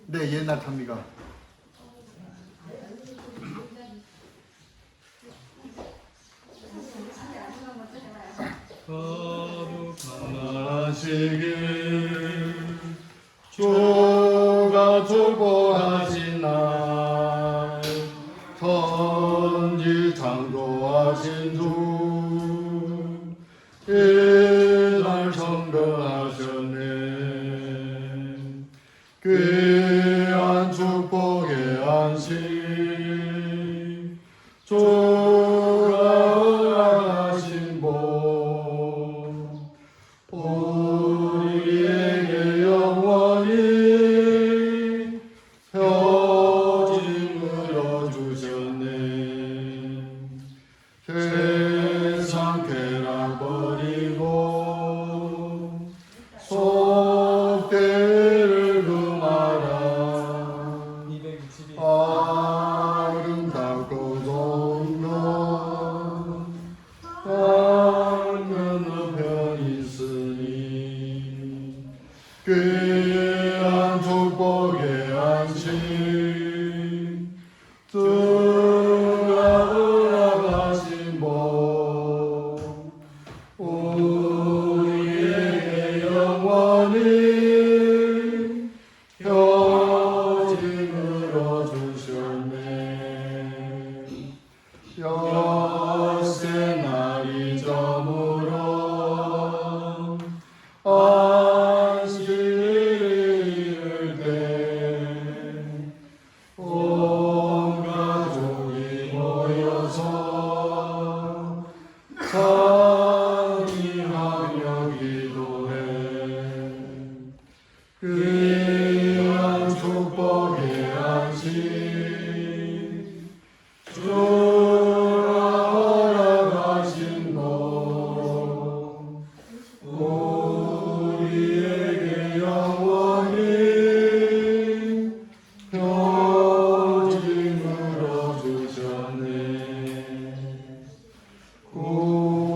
네, 옛날 탑니까? 거룩하시길 주가 축복하신 날 천지 창조하신 주 이날 성거하셨네. 귀한 축복의 안식 주가 허락하신 복 우리에게 영원히 표징으로 주셨네. 세상 쾌락 버리고 속죄를 금하라. 아름답고 좋은 것 한편 있으니 귀한 축복의 안식 주가 허락하신 복 우리에게 영원히 표징으로 주셨네. 엿새 날이 저물어 안식일을 이룰 때 온 가족이 모여서 찬미하며 기도해. 귀한 축복의 안식 주가 허락하신 복 우리에게 영원히 표징으로 주셨네.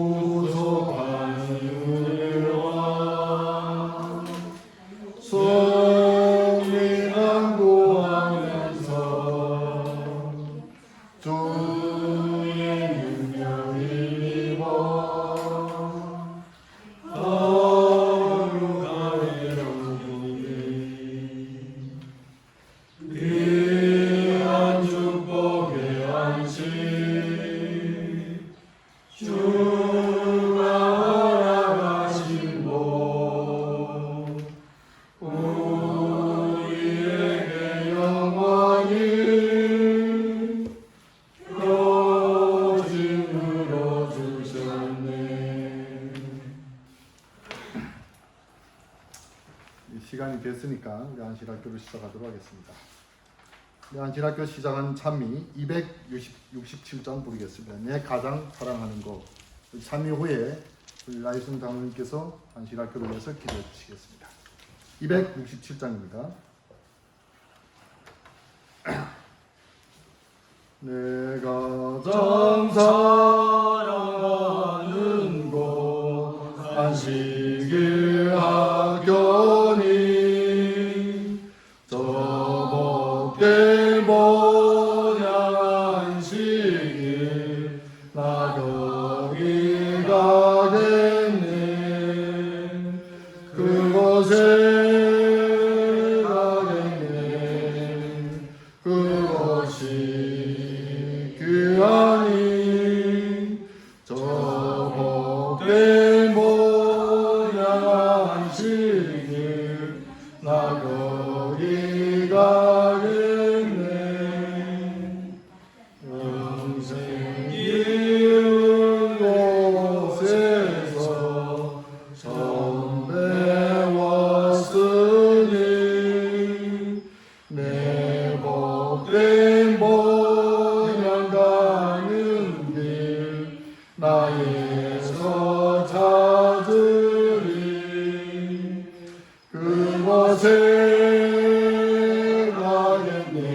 구속하는 은혜와 승리 강구하면서 주의 능력을 입어 거룩하게 여기니 귀한 축복의 안식 주가 허락하신 복 우리에게 영원히 표징으로 주셨네. 시간이 됐으니까 우리 안식학교를 시작하도록 하겠습니다. 우리 안식학교 시작한 찬미 267장 부르겠습니다. 내 가장 사랑하는 것. 찬미 후에 우리 라이순 장로님께서 안식학교를 위해서 기도해 주시겠습니다. 267장입니다. 내가 가장 사랑하는 곳 안식일 학교니 저 복된 본향 안식일 나 거기 가겠네. 그곳에 가겠네. 그곳이 귀하니 저 복된 본향 안식일 나 거기 가겠네. 영생 이은 곳에서 처음 배웠으니 내 복된 본향 가는 길 나에서 찾으리. 그곳에 가겠네.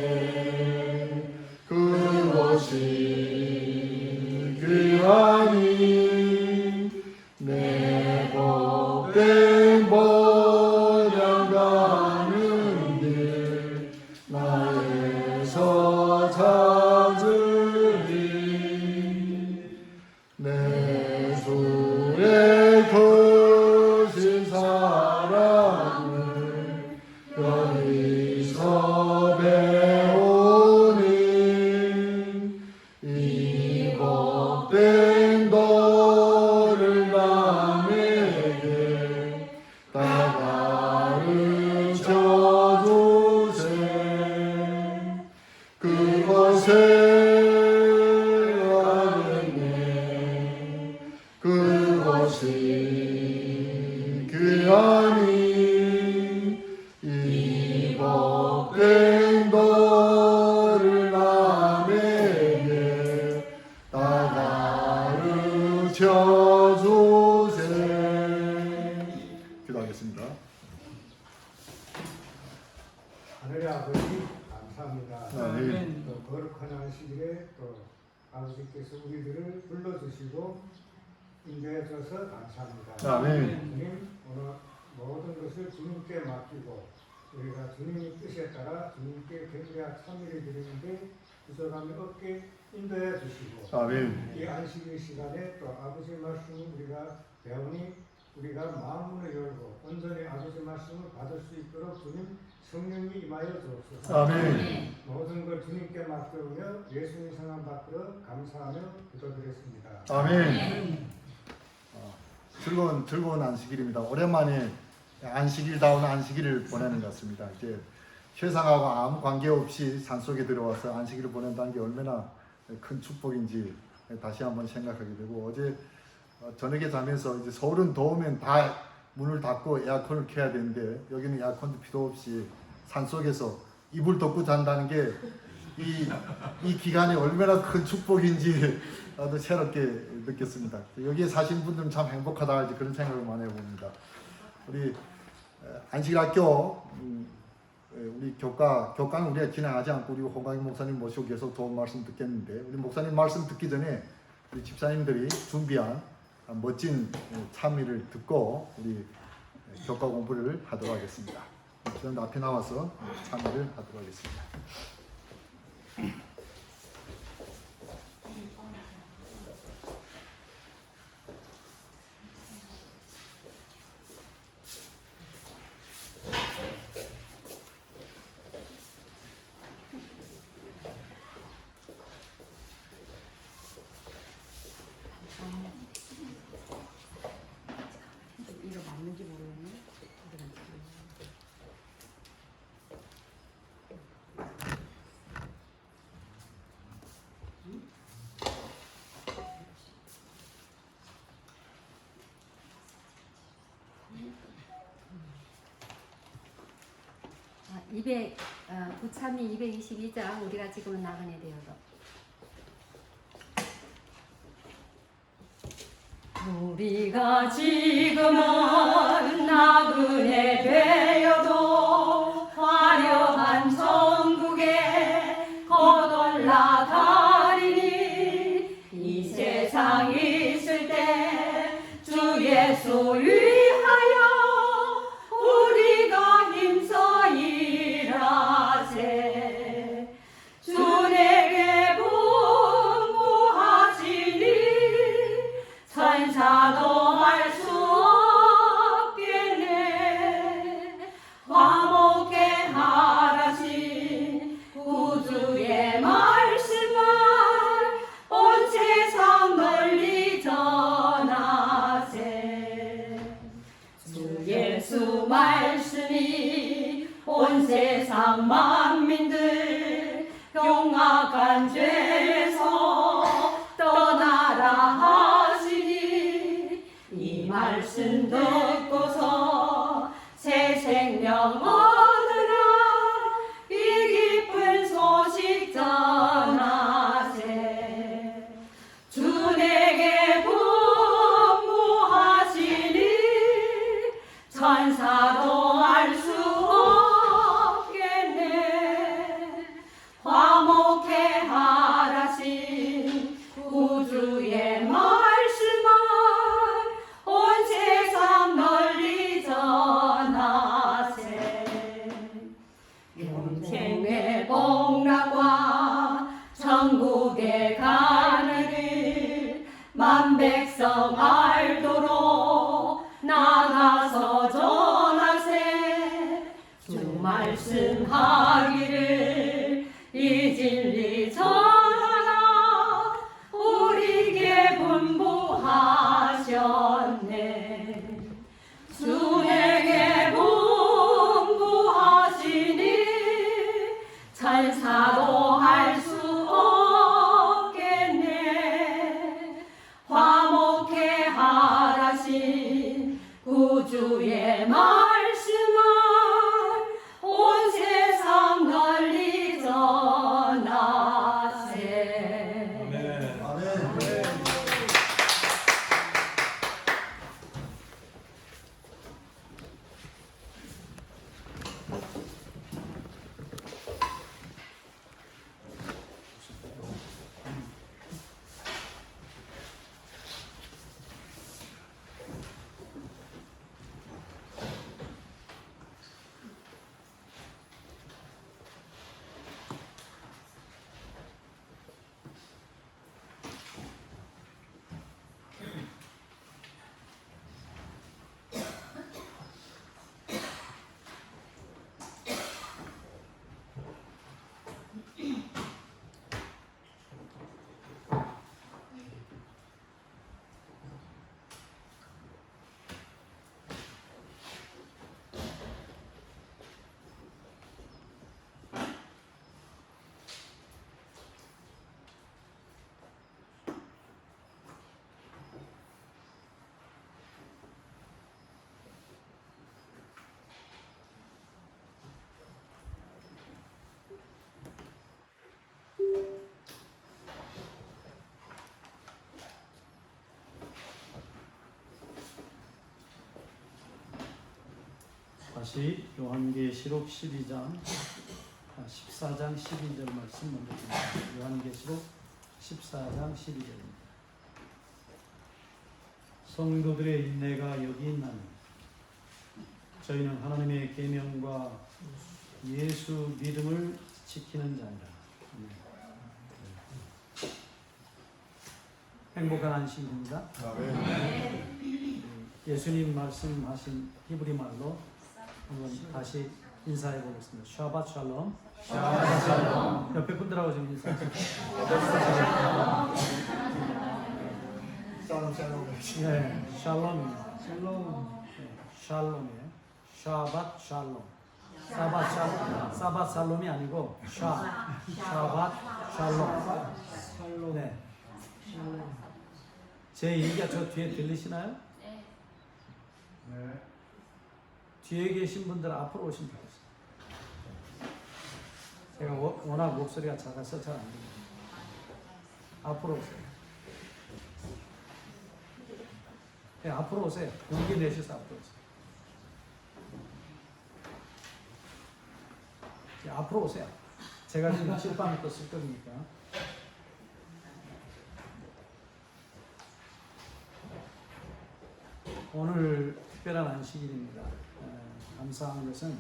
그곳이 귀하니 내 복된 본향 가는 길 여기서 배우니 이 복된 도를 남에게 다 가르쳐 주세. 그곳에 가겠네. 그곳이 귀하니 이 복된 도를 남에게 다 가르쳐 주세. 기도하겠습니다. 하늘의 아버지 감사합니다. 아멘. 또 거룩한 안식일에 또 아버지께서 우리들을 불러주시고 인도해줘서 감사합니다. 아멘. 주님 오늘 모든 것을 주님께 맡기고 우리가 주님의 뜻에 따라 주님께 경배와 찬미를 드리는데 구속함이 없게 인도해 주시고 아멘. 이 안식일 시간에 또 아버지 말씀을 우리가 배우니 우리가 마음문을 열고 온전히 아버지 말씀을 받을 수 있도록 주님 성령이 임하여 주옵소서. 아멘. 모든 걸 주님께 맡기며 예수님 성함 받들어 감사하며 기도드렸습니다. 아멘. 즐거운 안식일입니다. 오랜만에 안식일다운 안식일을 보내는 것 같습니다. 이제 세상하고 아무 관계 없이 산속에 들어와서 안식일을 보낸다는 게 얼마나 큰 축복인지 다시 한번 생각하게 되고, 어제 저녁에 자면서 이제 서울은 더우면 다 문을 닫고 에어컨을 켜야 되는데 여기는 에어컨도 필요 없이 산속에서 이불 덮고 잔다는 게 이 기간이 얼마나 큰 축복인지 나도 새롭게 느꼈습니다. 여기에 사신 분들은 참 행복하다 이제 그런 생각을 많이 해봅니다. 우리 안식일학교 우리 교과는 우리가 진행하지 않고 우리 홍강희 목사님 모시고 계속 좋은 말씀 듣겠는데, 우리 목사님 말씀 듣기 전에 우리 집사님들이 준비한 멋진 찬미를 듣고 우리 교과 공부를 하도록 하겠습니다. 저는 앞에 나와서 찬미를 하도록 하겠습니다. 이거 맞는지 모르겠네. 구참이 222장 우리가 지금은 나그네 되어서 우리가 지금은 나그네 되어도 화려한 천국에 거둘러가리니 이 세상 있을 때 주 예수 위하여 우리가 힘써 일하세. 주 내게 분부하시니 천사도 할 수 없겠네. 화목해 하라신 구주의 말씀을 온 세상 널리 전하세. 주 예수 말씀이 온 세상 만민들 용악한 죄에서 떠나라 하시니 이 말씀 듣고서 새 생명 얻으라 이 기쁜 소식 전하세. 주 내게 분부하시니 천사도 알 수 없겠네. 화목해 하라신 구주의 말씀을 온 세상 널리 전하세. 영생의 복락과 천국에 가는 길 만 백성 알도록 나가서 전하세. 주 말 말씀하기를 이 진리 전하라 우리에게 분부하셨네. 주에게 분부하시니 천사도 할 수 없겠네. 화목해 하라신 구주의 말씀을 온 세상 널리 전하세. 아멘. 아멘. 다시 요한계시록 12장 14장 12절 말씀 먼저 드립니다. 요한계시록 14장 12절입니다. 성도들의 인내가 여기 있나니 저희는 하나님의 계명과 예수 믿음을 지키는 자니라. 행복한 안식일입니다. 예수님 말씀하신 히브리 말로 한번 다시 인사해 보겠습니다. 샤밧 샬롬. 샤밧 샬롬. 옆에 분들하고 좀 인사하세요. 네, 샬롬입니다. 샬롬이에요. 샤밧 샬롬. 사밧 샬롬이 아니고 샤밧 샬롬. 네. 제 얘기가 저 뒤에 들리시나요? 네. 뒤에 계신 분들 앞으로 오시면 되겠어요. 제가 워낙 목소리가 작아서 잘 안 들려요. 앞으로 오세요. 네, 앞으로 오세요. 용기 내셔서 앞으로 오세요. 네, 앞으로 오세요. 제가 지금 칠판부터 쓸 거니까. 오늘 특별한 안식일입니다. 감사한 것은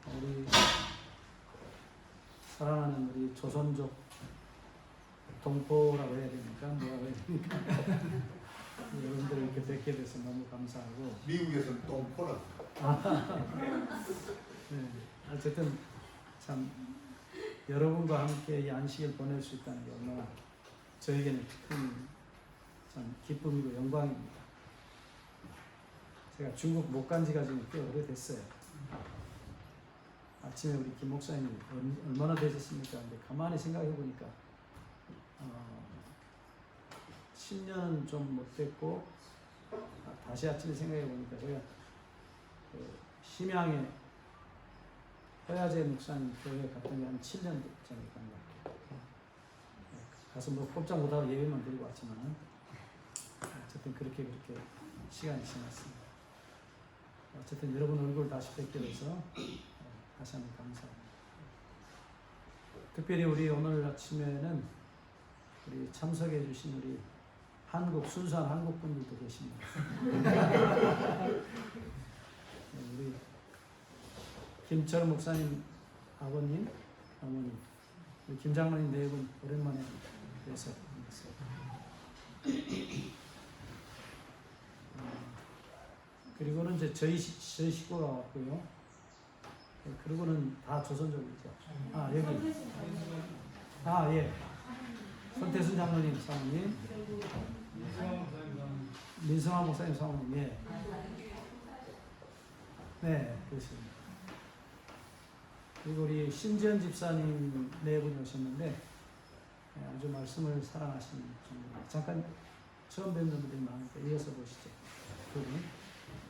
우리 사랑하는 우리 조선족 동포라고 해야 됩니까? 뭐라고 해야 됩니까? 여러분들 이렇게 뵙게 돼서 너무 감사하고 미국에서는 똥포라. 네, 어쨌든 참 여러분과 함께 이 안식일 보낼 수 있다는 게 얼마나 저에게는 큰 참 기쁨이고 영광입니다. 제가 중국 못 간 지가 지금 꽤 오래됐어요. 아침에 우리 김 목사님이 얼마나 되셨습니까? 근데 가만히 생각해 보니까 10년은 좀 못 됐고 다시 아침에 생각해 보니까 제가 심양에 허야제 목사님 교회 갔던 게 한 7년 전에 간 것 같아요. 가서 뭐 꼼짝 못하고 예배만 드리고 왔지만 어쨌든 그렇게 시간이 지났습니다. 어쨌든 여러분 얼굴 다시 뵙게 돼서 다시 한번 감사합니다. 특별히 우리 오늘 아침에는 우리 참석해 주신 우리 순수한 한국 분들도 계십니다. 우리 김철 목사님 아버님, 어머님, 우리 김 장로님 네 분 오랜만에 뵈서 반갑습니다. 그리고는 이제 저희 식구가 왔고요. 그리고는 다 조선족이죠. 아 여기. 아 예. 손태순 장로님 사모님, 민성화 목사님 사모님, 예. 네, 그렇습니다. 그리고 우리 신지연 집사님 네 분이 오셨는데 아주 말씀을 사랑하시는 분입니다. 잠깐 처음 뵙는 분들이 많으니까 이어서 보시죠. 두 분.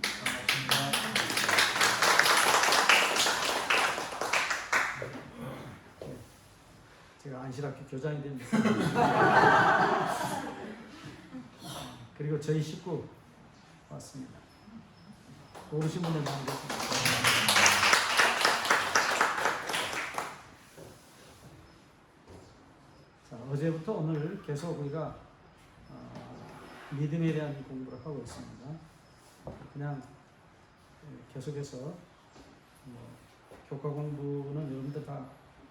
반갑습니다. 네, 제가 안실학교 교장이 됩니다. 그리고 저희 식구 왔습니다. 모르신 분들 많이 계십니다. 자, 어제부터 오늘 계속 우리가 믿음에 대한 공부를 하고 있습니다. 그냥 계속해서 교과 공부는 여러분들 다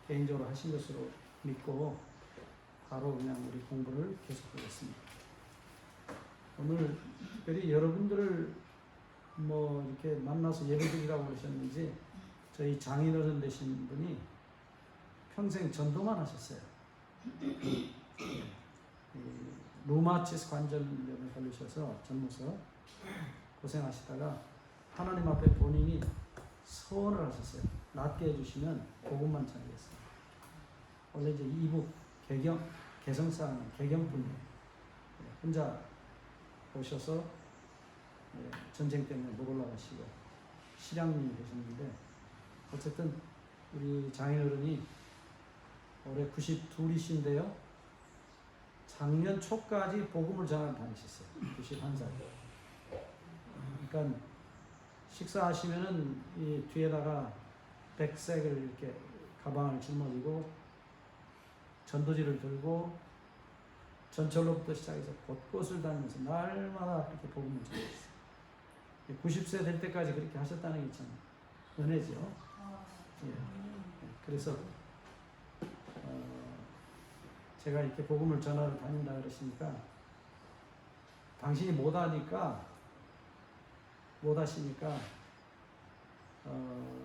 개인적으로 하신 것으로 믿고 바로 그냥 우리 공부를 계속하겠습니다. 오늘 특별히 여러분들을 이렇게 만나서 예배드리라고 그러셨는지 저희 장인어른 되신 분이 평생 전도만 하셨어요. 루마티스 관절염에 걸리셔서 전무서 고생하시다가 하나님 앞에 본인이 서원을 하셨어요. 낫게 해주시면 복음만 전하겠어요. 원래 이제 이북 개성사는 개경분이에요. 혼자 오셔서 전쟁 때문에 못 올라가시고 실향민이 되셨는데 어쨌든 우리 장인어른이 올해 92이신데요. 작년 초까지 복음을 전하러 다니셨어요. 91살. 그러니까 식사하시면은 이 뒤에다가 백색을 이렇게 가방을 짊어지고 전도지를 들고 전철로부터 시작해서 곳곳을 다니면서 날마다 그렇게 복음을 전했어요. 90세 될 때까지 그렇게 하셨다는 게 참 은혜죠. 예. 그래서 제가 이렇게 복음을 전하러 다닌다 그러시니까 당신이 못 하시니까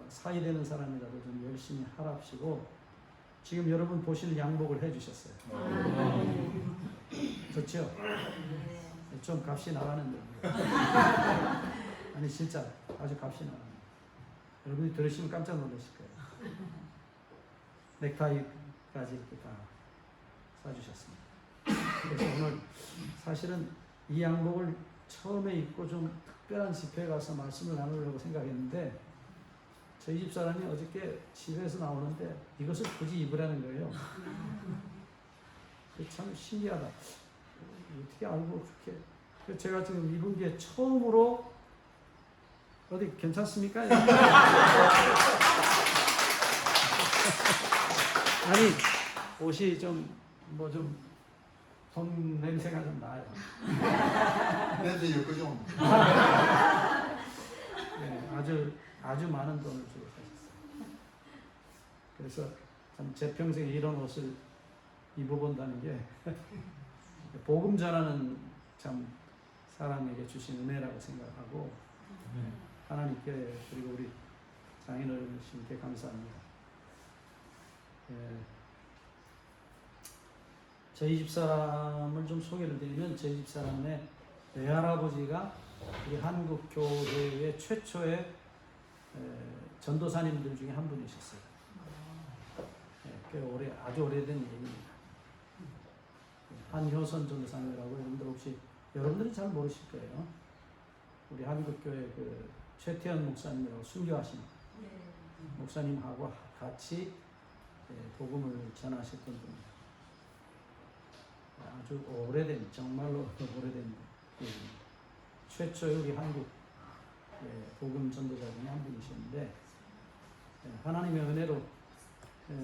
사이 되는 사람이라도 좀 열심히 하랍시고 지금 여러분 보시는 양복을 해주셨어요. 좋죠? 좀 값이 나가는데 아니 진짜 아주 값이 나가는 여러분이 들으시면 깜짝 놀라실 거예요. 넥타이까지 이렇게 다 사주셨습니다. 그래서 오늘 사실은 이 양복을 처음에 입고 좀 특별한 집회에 가서 말씀을 나누려고 생각했는데 저희 집 사람이 어저께 집에서 나오는데 이것을 굳이 입으라는 거예요. 참 신기하다. 어떻게 알고 그렇게 제가 지금 입은 게 처음으로 어디 괜찮습니까? 아니 옷이 좀 돈 냄새가 좀 나요. 냄새 엮어줘. 네, 아주 많은 돈을 주고 사셨어요. 그래서 참 제 평생에 이런 옷을 입어본다는 게 복음 전하는 참 사람에게 주신 은혜라고 생각하고 하나님께 그리고 우리 장인어른께 감사합니다. 저희 집사람을 좀 소개를 드리면 저희 집사람의 외할아버지가 우리 한국 교회의 최초의 전도사님들 중에 한 분이셨어요. 꽤 아주 오래된 얘기입니다. 한효선 전도사님이라고 여러분들이 잘 모르실 거예요. 우리 한국교회 그 최태현 목사님이라고 순교하신 목사님하고 같이 복음을 전하셨던 분입니다. 아주 오래된, 정말로 오래된 얘기입니다. 최초의 우리 한국 복음 전도자 중에 한 분이셨는데 하나님의 은혜로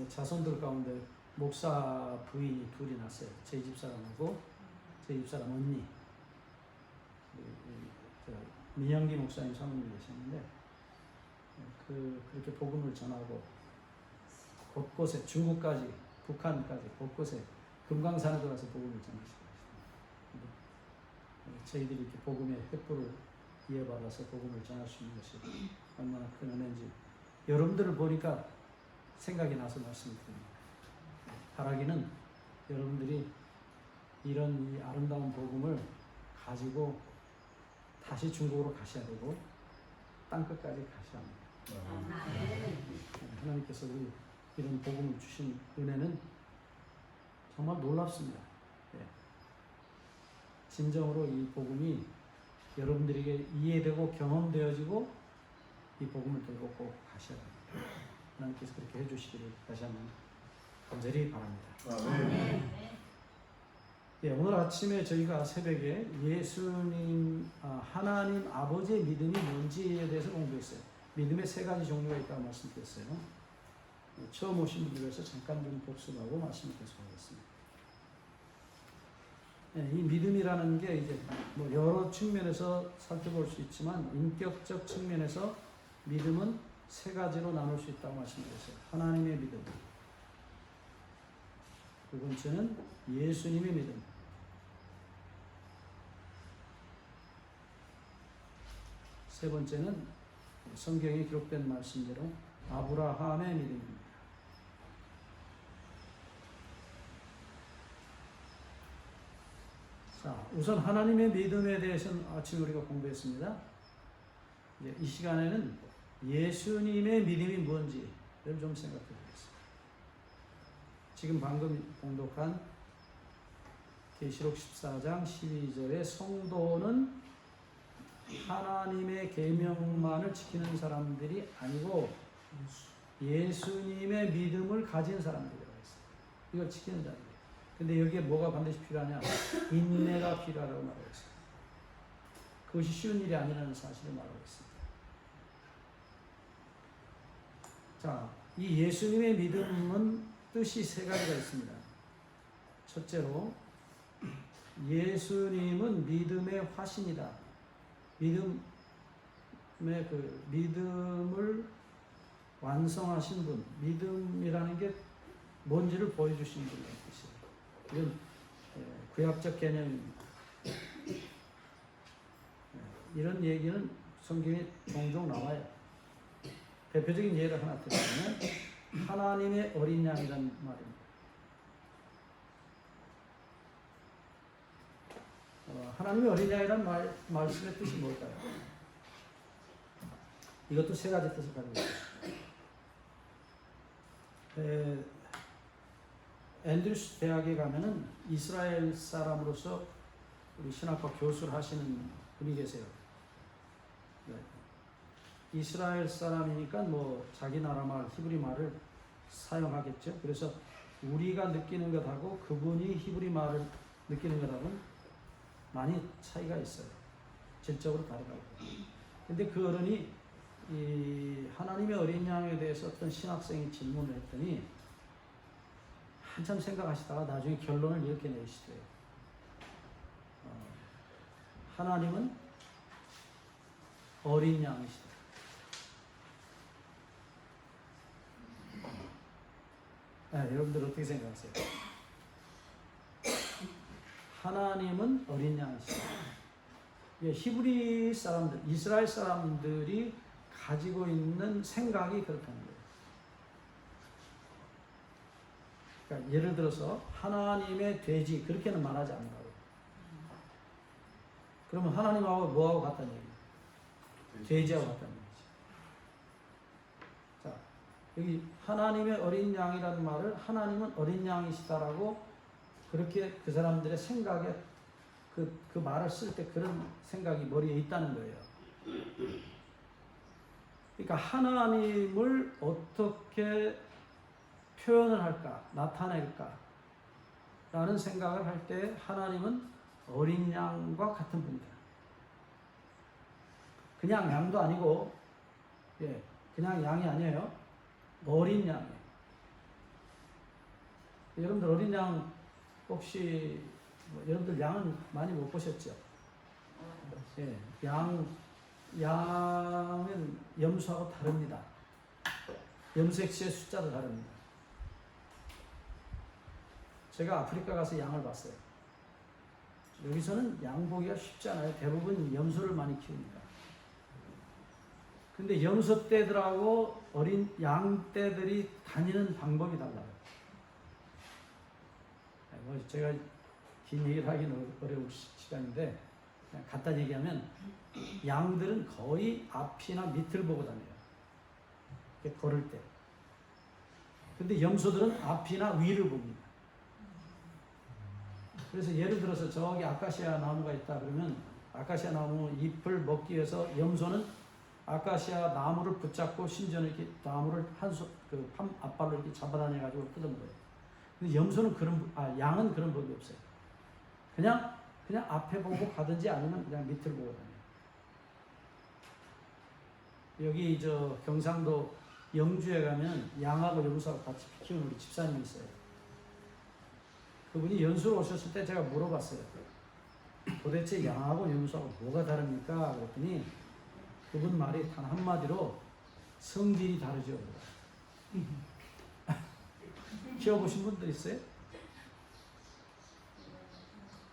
자손들 가운데 목사 부인이 둘이 났어요. 저희 집사람하고 저희 집사람 언니 민영기 목사님 사모님이 계셨는데 그렇게 복음을 전하고 곳곳에 중국까지 북한까지 곳곳에 금강산에 들어가서 복음을 전하시고 저희들이 이렇게 복음의 횃불을 이어받아서 복음을 전할 수 있는 것이 얼마나 큰 은혜인지 여러분들을 보니까 생각이 나서 말씀드립니다. 바라기는 여러분들이 이런 이 아름다운 복음을 가지고 다시 중국으로 가셔야 되고 땅끝까지 가셔야 합니다. 하나님께서 우리 이런 복음을 주신 은혜는 정말 놀랍습니다. 예. 진정으로 이 복음이 여러분들에게 이해되고 경험되어지고 이 복음을 들고 꼭 가셔야 됩니다. 하나님께서 그렇게 해주시기를 다시 한번 간절히 바랍니다. 예, 오늘 아침에 저희가 새벽에 예수님, 하나님 아버지의 믿음이 뭔지에 대해서 공부했어요. 믿음의 세 가지 종류가 있다고 말씀드렸어요. 처음 오신 분들 위해서 잠깐 좀 복습하고 말씀을 계속하겠습니다. 예, 이 믿음이라는 게 이제 뭐 여러 측면에서 살펴볼 수 있지만 인격적 측면에서 믿음은 세 가지로 나눌 수 있다고 말씀드렸어요. 하나님의 믿음, 두 번째는 예수님의 믿음, 세 번째는 성경에 기록된 말씀대로 아브라함의 믿음입니다. 자, 우선 하나님의 믿음에 대해서는 아침에 우리가 공부했습니다. 이제 이 시간에는 예수님의 믿음이 뭔지를 좀 생각해 보겠습니다. 지금 방금 봉독한 계시록 14장 12절에 성도는 하나님의 계명만을 지키는 사람들이 아니고 예수님의 믿음을 가진 사람들이라고 했어요. 이걸 지키는 자들. 근데 여기에 뭐가 반드시 필요하냐? 인내가 필요하다고 말하고 있어요. 그것이 쉬운 일이 아니라는 사실을 말하고 있습니다. 자, 이 예수님의 믿음은 뜻이 세 가지가 있습니다. 첫째로, 예수님은 믿음의 화신이다. 믿음을 완성하신 분, 믿음이라는 게 뭔지를 보여주신 분이라는 뜻이에요. 이건 구약적 개념입니다. 이런 얘기는 성경에 종종 나와요. 대표적인 예를 하나 드리면 하나님의 어린 양이라는 말입니다. 하나님의 어린 양이라는 말씀의 뜻이 뭘까요? 이것도 세 가지 뜻을 가지고 있어요. 앤드루스 대학에 가면은 이스라엘 사람으로서 우리 신학과 교수를 하시는 분이 계세요. 네. 이스라엘 사람이니까 뭐 자기 나라 말, 히브리 말을 사용하겠죠. 그래서 우리가 느끼는 것하고 그분이 히브리 말을 느끼는 것하고는 많이 차이가 있어요. 질적으로 다르다고. 근데 그 어른이 이 하나님의 어린 양에 대해서 어떤 신학생이 질문을 했더니 한참 생각하시다가 나중에 결론을 이렇게 내시더래요. 하나님은 어린 양이시다. 여러분들 어떻게 생각하세요? 하나님은 어린 양이시다. 히브리 사람들, 이스라엘 사람들이 가지고 있는 생각이 그렇다는 거예요. 그러니까 예를 들어서 하나님의 돼지 그렇게는 말하지 않는다고. 그러면 하나님하고 뭐하고 같다는 얘기예요? 돼지하고 같다는 얘기죠. 자, 여기 하나님의 어린 양이라는 말을 하나님은 어린 양이시다라고 그렇게 그 사람들의 생각에 그 말을 쓸 때 그런 생각이 머리에 있다는 거예요. 그러니까 하나님을 어떻게 표현을 할까, 나타낼까 라는 생각을 할 때 하나님은 어린 양과 같은 분이다. 그냥 양도 아니고, 그냥 양이 아니에요. 어린 양이에요. 여러분들 어린 양 혹시 여러분들 양은 많이 못 보셨죠? 양은 염소하고 다릅니다. 염색체의 숫자도 다릅니다. 제가 아프리카 가서 양을 봤어요. 여기서는 양 보기가 쉽지 않아요. 대부분 염소를 많이 키웁니다. 근데 염소 떼들하고 어린 양 떼들이 다니는 방법이 달라요. 뭐 제가 긴 얘기를 하기는 어려운 시간인데 그냥 간단히 얘기하면 양들은 거의 앞이나 밑을 보고 다녀요. 이렇게 걸을 때. 근데 염소들은 앞이나 위를 봅니다. 그래서 예를 들어서 저기 아카시아 나무가 있다 그러면 아카시아 나무 잎을 먹기 위해서 염소는 아카시아 나무를 붙잡고 심지어는 이렇게 나무를 앞발로 이렇게 잡아다녀가지고 뜯어먹어요. 근데 염소는 양은 그런 법이 없어요. 그냥 앞에 보고 가든지 아니면 그냥 밑을 보고 다녀요. 여기 저 경상도 영주에 가면 양하고 염소하고 같이 키우는 우리 집사님이 있어요. 그분이 연수로 오셨을 때 제가 물어봤어요. 도대체 양하고 염소하고 뭐가 다릅니까? 그랬더니 그분 말이 단 한마디로 성질이 다르죠. 키워보신 분들 있어요?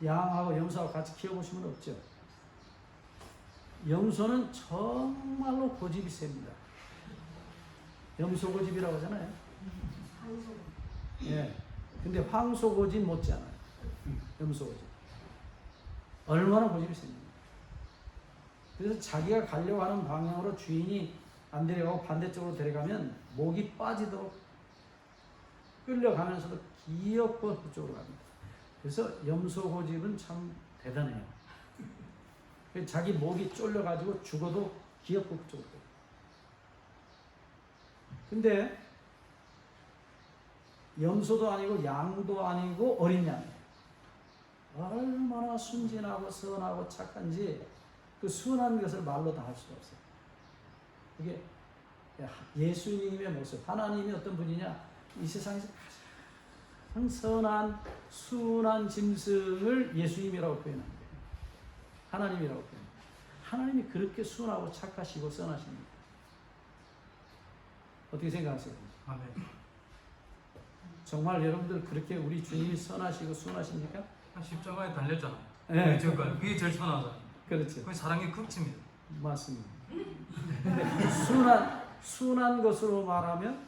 양하고 염소하고 같이 키워보신 분 없죠? 염소는 정말로 고집이 셉니다. 염소 고집이라고 하잖아요. 예. 근데 황소 고집 못지않아요. 염소 고집. 얼마나 고집이 셉니다. 그래서 자기가 가려고 하는 방향으로 주인이 안 데려가고 반대쪽으로 데려가면 목이 빠지도록 끌려가면서도 기어코 그쪽으로 갑니다. 그래서 염소 고집은 참 대단해요. 자기 목이 쫄려가지고 죽어도 기어코 그쪽으로 가요. 근데 염소도 아니고 양도 아니고 어린 양이에요. 얼마나 순진하고 선하고 착한지 그 순한 것을 말로 다 할 수가 없어요. 그게 예수님의 모습, 하나님이 어떤 분이냐, 이 세상에서 가장 선한 순한 짐승을 예수님이라고 표현합니다. 하나님이라고 표현합니다. 하나님이 그렇게 순하고 착하시고 선하십니다. 어떻게 생각하세요? 아멘. 정말 여러분들 그렇게 우리 주님이 선하시고 순하십니까? 십자가에 달렸잖아요. 네. 그게 제일 선하잖아요. 그렇죠. 그게 사랑의 극치입니다. 맞습니다. 근데 순한 것으로 말하면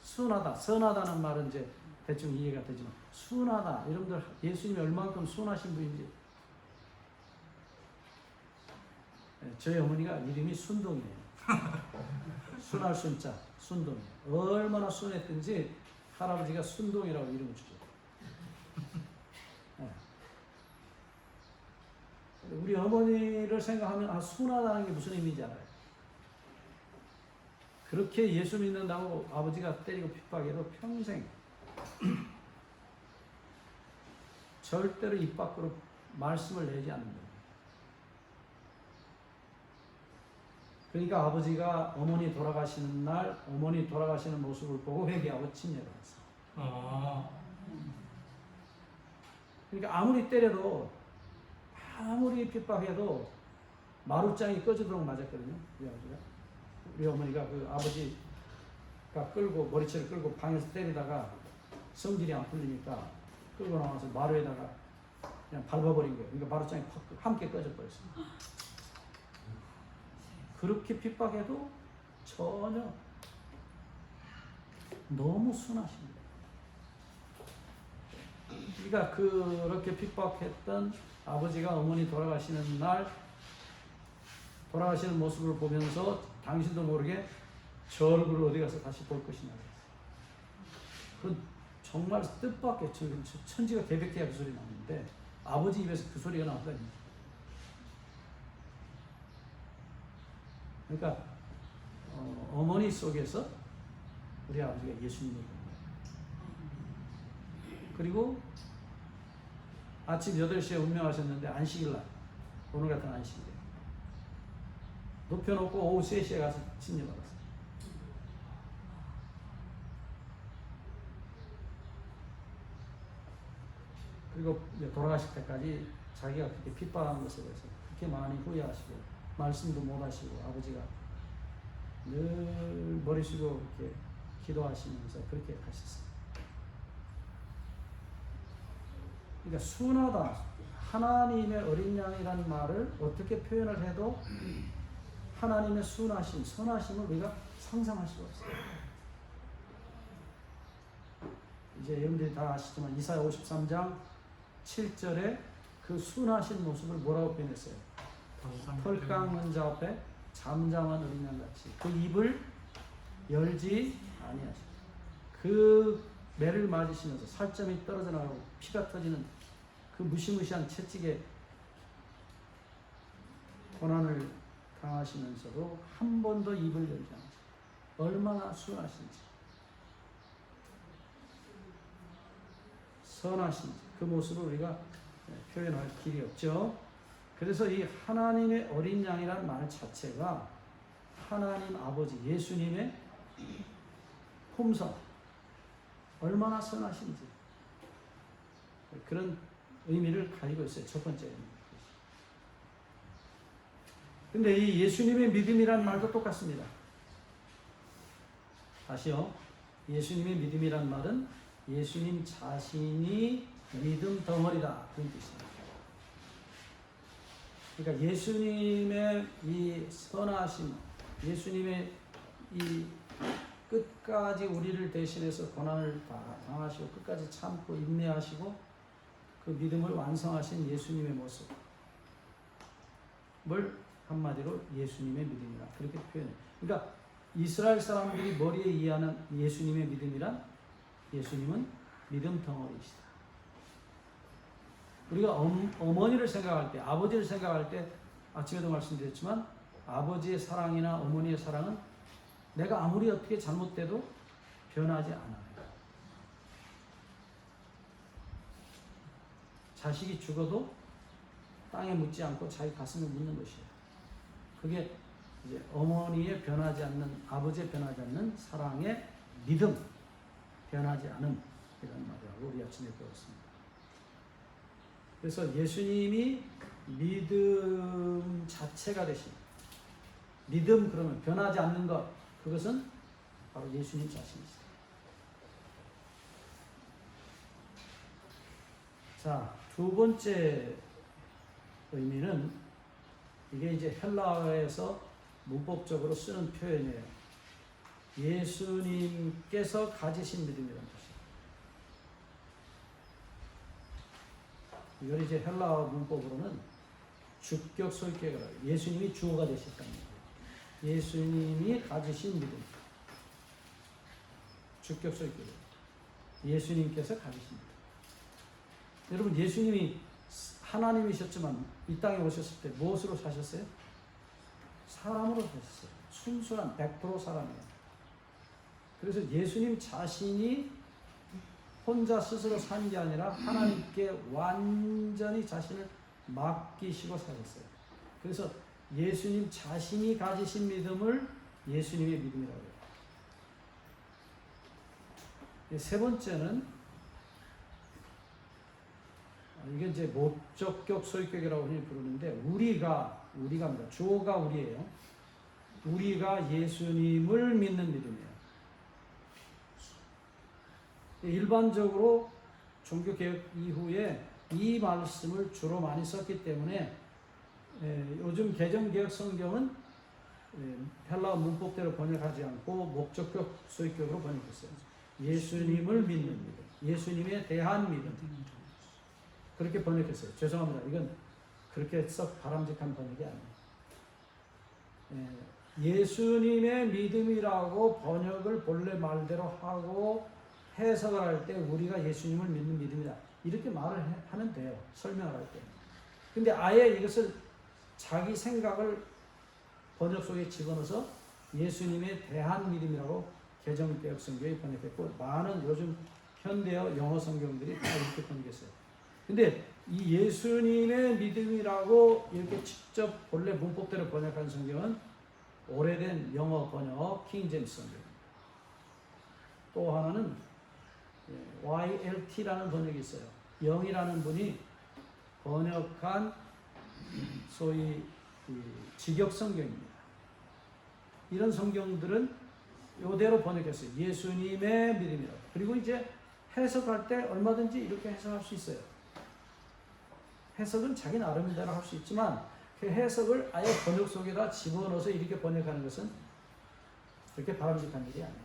순하다, 선하다는 말은 이제 대충 이해가 되지만 순하다. 여러분들 예수님이 얼만큼 순하신 분인지. 저희 어머니가 이름이 순동이에요. 순할 순자, 순동. 얼마나 순했든지 할아버지가 순동이라고 이름을 주죠. 우리 어머니를 생각하면 순하다는 게 무슨 의미인지 알아요. 그렇게 예수 믿는다고 아버지가 때리고 핍박해도 평생 절대로 입 밖으로 말씀을 내지 않는다. 그러니까 아버지가 어머니 돌아가시는 날 어머니 돌아가시는 모습을 보고 회개하고 침례를 했어요. 그러니까 아무리 때려도 아무리 핍박해도 마루장이 꺼지도록 맞았거든요. 우리 아버지가. 우리 어머니가 그 아버지가 머리채를 끌고 방에서 때리다가 성질이 안 풀리니까 끌고 나와서 마루에다가 그냥 밟아버린 거예요. 그러니까 마루장이 팍 함께 꺼져버렸어요. 그렇게 핍박해도 전혀 너무 순하십니다. 그러니까 그렇게 핍박했던 아버지가 어머니 돌아가시는 날 돌아가시는 모습을 보면서 당신도 모르게 저 얼굴을 어디 가서 다시 볼 것이냐. 그 정말 뜻밖의 천지가 개벽해야 그 소리 나오는데 아버지 입에서 그 소리가 나온다니. 그러니까 어머니 속에서 우리 아버지가 예수님을 본 거예요. 그리고 아침 8시에 운명하셨는데 안식일날 오늘 같은 안식일에 눕혀놓고 오후 3시에 가서 침례받았어요. 그리고 돌아가실 때까지 자기가 그렇게 핍박한 것에 대해서 그렇게 많이 후회하시고 말씀도 못하시고 아버지가 늘 머리 숙여 이렇게 기도하시면서 그렇게 가셨어요. 그러니까 순하다, 하나님의 어린 양이라는 말을 어떻게 표현을 해도 하나님의 순하심, 선하심을 우리가 상상할 수가 없어요. 이제 여러분들이 다 아시지만 이사야 53장 7절에 그 순하신 모습을 뭐라고 표현했어요? 털 깎는 자 앞에 잠잠한 어린 양같이 그 입을 열지 아니하시고 그 매를 맞으시면서 살점이 떨어져 나가고 피가 터지는 그 무시무시한 채찍에 고난을 당하시면서도 한 번도 입을 열지 않으시고 얼마나 순하신지 선하신지 그 모습을 우리가 표현할 길이 없죠. 그래서 이 하나님의 어린 양이라는 말 자체가 하나님 아버지 예수님의 품성 얼마나 선하신지 그런 의미를 가지고 있어요. 첫 번째 의미. 근데 이 예수님의 믿음이란 말도 똑같습니다. 다시요. 예수님의 믿음이란 말은 예수님 자신이 믿음 덩어리다 그런 뜻입니다. 그러니까 예수님의 이 선하심, 예수님의 이 끝까지 우리를 대신해서 고난을 당하시고 끝까지 참고 인내하시고 그 믿음을 완성하신 예수님의 모습을 한마디로 예수님의 믿음이라 그렇게 표현해요. 그러니까 이스라엘 사람들이 머리에 이해하는 예수님의 믿음이란 예수님은 믿음 덩어리이시다. 우리가 어머니를 생각할 때, 아버지를 생각할 때 아침에도 말씀드렸지만 아버지의 사랑이나 어머니의 사랑은 내가 아무리 어떻게 잘못돼도 변하지 않아요. 자식이 죽어도 땅에 묻지 않고 자기 가슴에 묻는 것이에요. 그게 이제 어머니의 변하지 않는, 아버지의 변하지 않는 사랑의 믿음, 변하지 않은 이런 말이라고 우리 아침에 배웠습니다. 그래서 예수님이 믿음 자체가 되신, 믿음 그러면 변하지 않는 것, 그것은 바로 예수님 자신이시다. 자, 두 번째 의미는 이게 이제 헬라어에서 문법적으로 쓰는 표현이에요. 예수님께서 가지신 믿음이라는 뜻이에요. 이걸 이제 헬라어 문법으로는 주격 소유격이라고 해요. 예수님이 주어가 되셨다는 거예요. 예수님이 가지신 믿음. 주격 소유격. 예수님께서 가지신 믿음. 여러분, 예수님이 하나님이셨지만 이 땅에 오셨을 때 무엇으로 사셨어요? 사람으로 사셨어요. 순수한 100% 사람이에요. 그래서 예수님 자신이 혼자 스스로 산 게 아니라 하나님께 완전히 자신을 맡기시고 사셨어요. 그래서 예수님 자신이 가지신 믿음을 예수님의 믿음이라고 해요. 세 번째는 이게 이제 목적격 소유격이라고 부르는데 우리가입니다. 주어가 우리예요. 우리가 예수님을 믿는 믿음이에요. 일반적으로 종교개혁 이후에 이 말씀을 주로 많이 썼기 때문에 요즘 개정개혁 성경은 헬라어 문법대로 번역하지 않고 목적격 소유격으로 번역했어요. 예수님을 믿는 믿음, 예수님에 대한 믿음 그렇게 번역했어요. 죄송합니다. 이건 그렇게 썩 바람직한 번역이 아니에요. 예수님의 믿음이라고 번역을 본래 말대로 하고 해석을 할 때 우리가 예수님을 믿는 믿음이다. 이렇게 말을 하면 돼요. 설명을 할 때. 근데 아예 이것을 자기 생각을 번역 속에 집어넣어서 예수님에 대한 믿음이라고 개정개혁 성경이 번역했고 많은 요즘 현대어 영어 성경들이 다 이렇게 번역했어요. 근데 이 예수님의 믿음이라고 이렇게 직접 본래 문법대로 번역한 성경은 오래된 영어 번역 킹 제임스 성경입니다. 또 하나는 YLT라는 번역이 있어요. 영이라는 분이 번역한 소위 직역 성경입니다. 이런 성경들은 이대로 번역했어요. 예수님의 믿음이라고. 그리고 이제 해석할 때 얼마든지 이렇게 해석할 수 있어요. 해석은 자기 나름대로 할 수 있지만 그 해석을 아예 번역 속에다 집어넣어서 이렇게 번역하는 것은 그렇게 바람직한 일이 아니에요.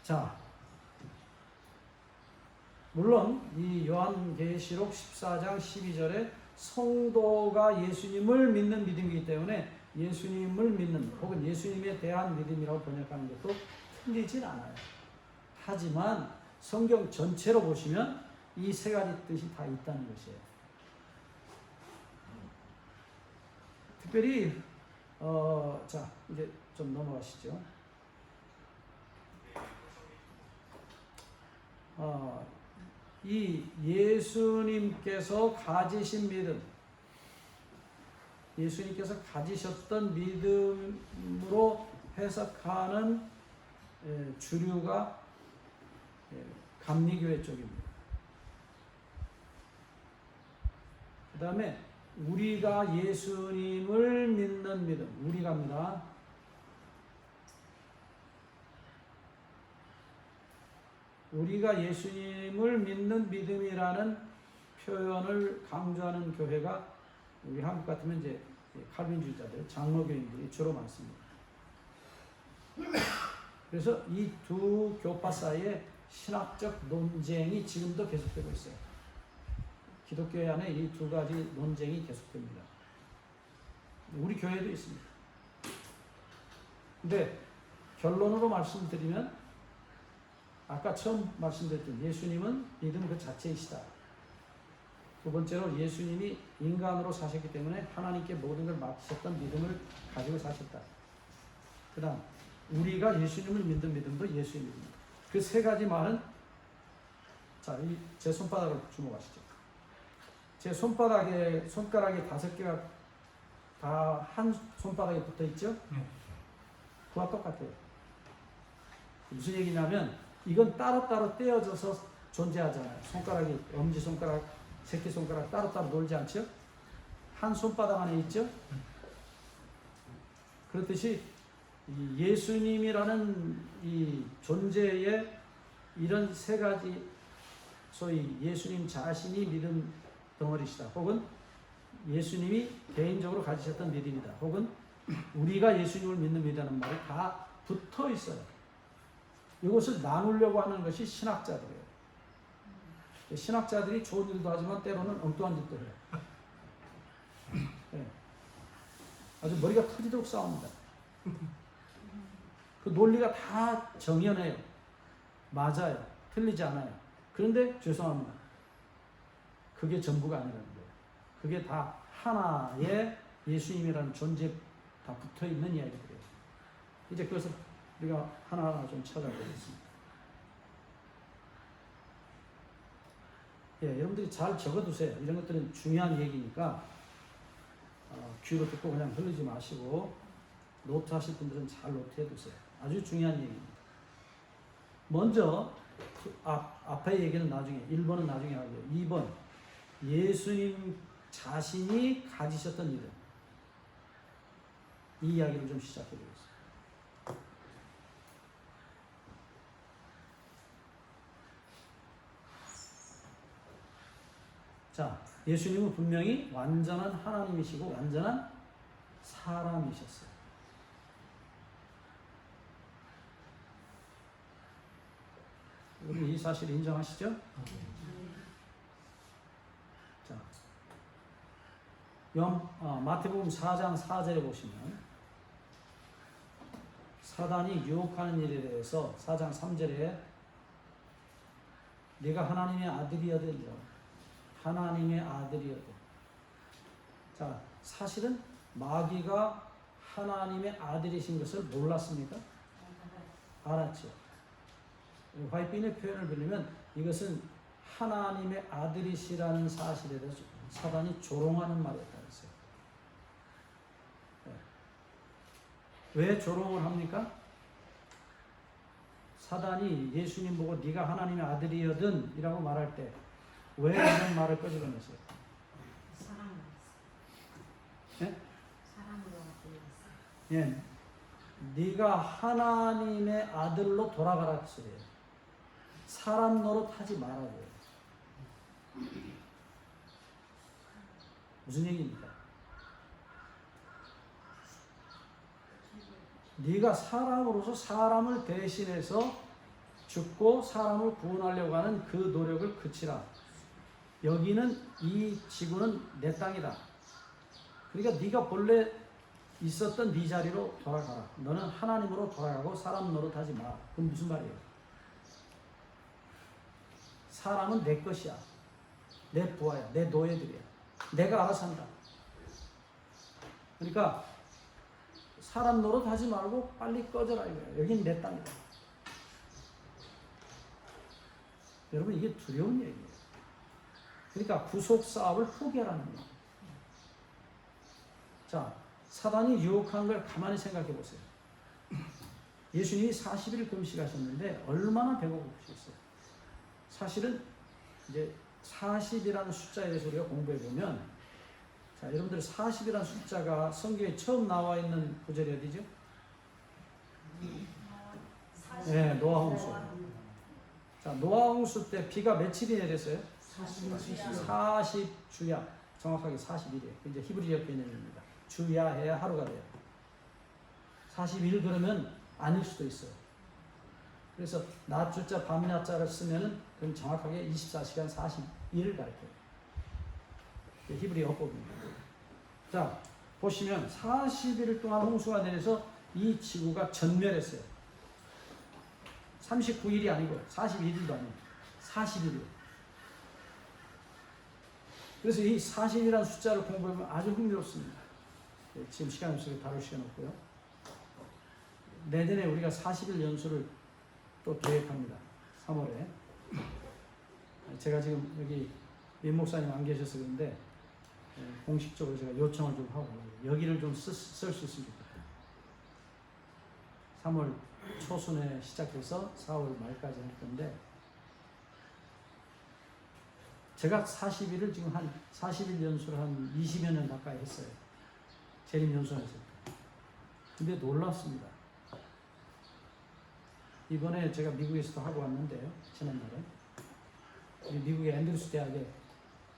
자, 물론 이 요한계시록 14장 12절에 성도가 예수님을 믿는 믿음이기 때문에 예수님을 믿는 혹은 예수님에 대한 믿음이라고 번역하는 것도 틀리진 않아요. 하지만 성경 전체로 보시면 이 세 가지 뜻이 다 있다는 것이에요. 특별히 자 이제 좀 넘어가시죠. 이 예수님께서 가지신 믿음, 예수님께서 가지셨던 믿음으로 해석하는 주류가 감리교회 쪽입니다. 그 다음에 우리가 예수님을 믿는 믿음, 우리가입니다. 우리가 예수님을 믿는 믿음이라는 표현을 강조하는 교회가 우리 한국 같으면 이제 칼빈주의자들, 장로교인들이 주로 많습니다. 그래서 이 두 교파 사이에 신학적 논쟁이 지금도 계속되고 있어요. 기독교 안에 이 두 가지 논쟁이 계속됩니다. 우리 교회도 있습니다. 근데 결론으로 말씀드리면 아까 처음 말씀드렸던 예수님은 믿음 그 자체이시다. 두 번째로 예수님이 인간으로 사셨기 때문에 하나님께 모든 걸 맡기셨던 믿음을 가지고 사셨다. 그 다음 우리가 예수님을 믿는 믿음도 예수의 믿음입니다. 그 세 가지 말은 자, 제 손바닥을 주목하시죠. 제 손가락에 5개가 다 한 손바닥에 붙어 있죠? 네. 그와 똑같아요. 무슨 얘기냐면 이건 따로따로 떼어져서 존재하잖아요. 손가락이 엄지손가락, 새끼손가락 따로따로 놀지 않죠? 한 손바닥 안에 있죠? 그렇듯이 이 예수님이라는 이 존재의 이런 세 가지 소위 예수님 자신이 믿음 덩어리시다. 혹은 예수님이 개인적으로 가지셨던 믿음이다. 혹은 우리가 예수님을 믿는 믿음이라는 말이 다 붙어 있어요. 이것을 나누려고 하는 것이 신학자들이에요. 신학자들이 좋은 일도 하지만 때로는 엉뚱한 짓도 해요. 네. 아주 머리가 터지도록 싸웁니다. 그 논리가 다 정연해요. 맞아요. 틀리지 않아요. 그런데 죄송합니다. 그게 전부가 아니라는 거예요. 그게 다 하나의 예수님이라는 존재 다 붙어 있는 이야기들이에요. 이제 그것을 우리가 하나하나 좀 찾아보겠습니다. 예, 여러분들이 잘 적어두세요. 이런 것들은 중요한 얘기니까 귀로 듣고 그냥 흘리지 마시고 노트 하실 분들은 잘 노트해 두세요. 아주 중요한 얘기입니다. 먼저 앞에 얘기는 나중에 1번은 나중에 하고요. 2번 예수님 자신이 가지셨던 믿음, 이 이야기를 좀 시작해 보겠습니다. 자, 예수님은 분명히 완전한 하나님이시고 완전한 사람이셨어요. 우리 이 사실 인정하시죠? 자, 마태복음 4장 4절에 보시면 사단이 유혹하는 일에 대해서 4장 3절에 네가 하나님의 아들이여든 하나님의 아들이여든. 자, 사실은 마귀가 하나님의 아들이신 것을 몰랐습니까? 알았죠. 화이트빈의 표현을 빌리면 이것은 하나님의 아들이시라는 사실에 대해서 사단이 조롱하는 말이었다 그랬어요. 네. 왜 조롱을 합니까? 사단이 예수님 보고 네가 하나님의 아들이여든 이라고 말할 때 왜 이런 말을 꺼집어냈어요? 사랑으로 네? 사랑으로 들렸어요. 예, 네가 하나님의 아들로 돌아가라 소리예요. 사람 노릇하지 말아줘요. 무슨 얘기입니까? 네가 사람으로서 사람을 대신해서 죽고 사람을 구원하려고 하는 그 노력을 그치라. 여기는 이 지구는 내 땅이다. 그러니까 네가 본래 있었던 네 자리로 돌아가라. 너는 하나님으로 돌아가고 사람 노릇하지 마. 그건 무슨 말이에요? 사람은 내 것이야. 내 부하야. 내 노예들이야. 내가 알아서 한다. 그러니까 사람 노릇하지 말고 빨리 꺼져라 이거야. 여긴 내 땅이다. 여러분 이게 두려운 얘기예요. 그러니까 구속 사업을 포기하라는 거예요. 자, 사단이 유혹한 걸 가만히 생각해 보세요. 예수님이 40일 금식하셨는데 얼마나 배고프셨어요. 사실은 이제 40이라는 숫자에 대해서 우리가 공부해 보면, 자, 여러분들 40이라는 숫자가 성경에 처음 나와 있는 구절이 어디죠? 네, 노아 홍수. 자, 노아 홍수 때 비가 며칠이 내렸어요? 40주야. 정확하게 40일이에요. 이제 히브리어 개념입니다. 주야 해야 하루가 돼요. 40일 그러면 아닐 수도 있어요. 그래서 낮주자 밤낮자를 쓰면은 그럼 정확하게 24시간 40일을 가리켜요. 히브리어 어법입니다. 자, 보시면 40일 동안 홍수가 내려서 이 지구가 전멸했어요. 39일이 아니고 41일도 아니고 40일이에요. 그래서 이 40이라는 숫자를 공부하면 아주 흥미롭습니다. 지금 시간 없어서 다룰 시간 없고요. 내년에 우리가 40일 연수를 또 계획합니다. 3월에. 제가 지금 여기 민 목사님 안 계셔서 그런데 공식적으로 제가 요청을 좀 하고 여기를 좀 쓸 수 있으면 좋겠다. 3월 초순에 시작해서 4월 말까지 할 건데, 제가 40일을 지금 한 40일 연수를 한 20여 년 가까이 했어요. 재림 연수하면서. 근데 놀랍습니다. 이번에 제가 미국에서도 하고 왔는데요. 지난날에 우리 미국의 앤드루스 대학에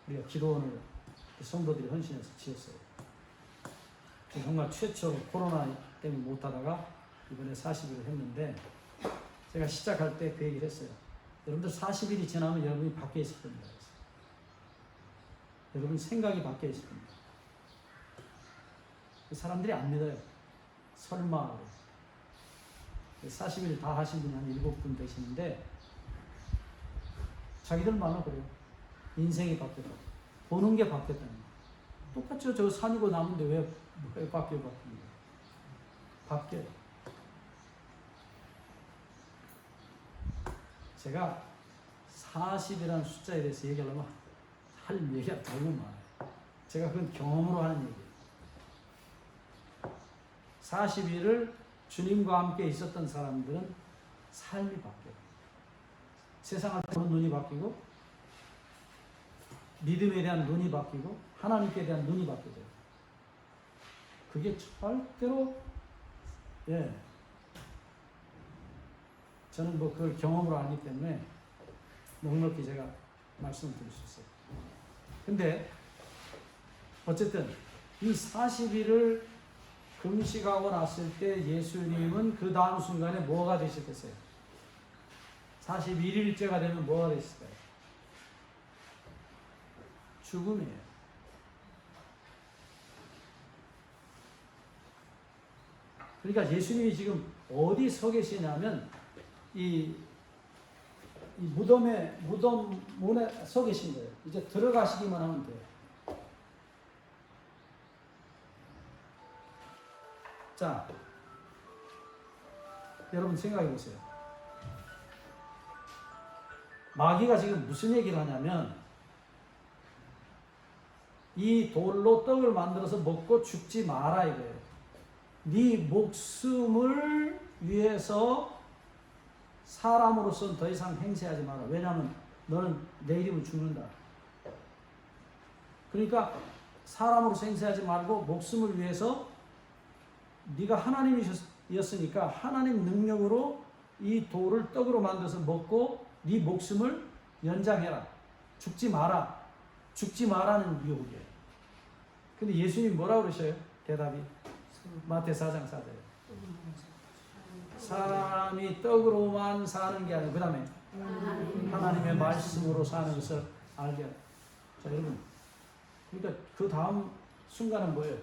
우리가 기도원을 성도들이 헌신해서 지었어요. 정말 최초로 코로나 때문에 못하다가 이번에 40일을 했는데, 제가 시작할 때 그 얘기를 했어요. 여러분들 40일이 지나면 여러분이 바뀌어 있을 겁니다. 여러분 생각이 바뀌어 있을 겁니다. 사람들이 안 믿어요. 설마. 40일 다 하신 분이 한 7분 되시는데, 자기들 말로 그래요. 인생이 바뀌었다. 보는 게 바뀌었다는 거예요. 똑같죠. 저 산이고 나무인데 왜 바뀌어요? 바뀌어요. 제가 40이라는 숫자에 대해서 얘기하려면 할 얘기가 너무 많아요. 제가 그건 경험으로 하는 얘기예요. 40일을 주님과 함께 있었던 사람들은 삶이 바뀌어요. 세상을 보는 눈이 바뀌고, 믿음에 대한 눈이 바뀌고, 하나님께 대한 눈이 바뀌어요. 그게 절대로, 저는 뭐 그걸 경험으로 알기 때문에 넉넉히 제가 말씀을 드릴 수 있어요. 근데 어쨌든 이 40일을 금식하고 났을 때 예수님은 그 다음 순간에 뭐가 되셨겠어요? 41일째가 되면 뭐가 되실까요? 죽음이에요. 그러니까 예수님이 지금 어디 서 계시냐면 이 무덤 문에 서 계신 거예요. 이제 들어가시기만 하면 돼요. 자, 여러분 생각해 보세요. 마귀가 지금 무슨 얘기를 하냐면, 이 돌로 떡을 만들어서 먹고 죽지 마라 이거예요. 네 목숨을 위해서 사람으로서는 더 이상 행세하지 마라. 왜냐하면 너는 내일이면 죽는다. 그러니까 사람으로서 행세하지 말고 목숨을 위해서 네가 하나님이었으니까 하나님 능력으로 이 돌을 떡으로 만들어서 먹고 네 목숨을 연장해라. 죽지 마라. 죽지 마라는 유혹이에요. 근데 예수님 뭐라고 그러셔요? 대답이 마태 4장 4절에 사람이 떡으로만 사는 게 아니고 그 다음에 하나님의 말씀으로 사는 것을 알게 하라. 자 여러분, 그러니까 그 다음 순간은 뭐예요?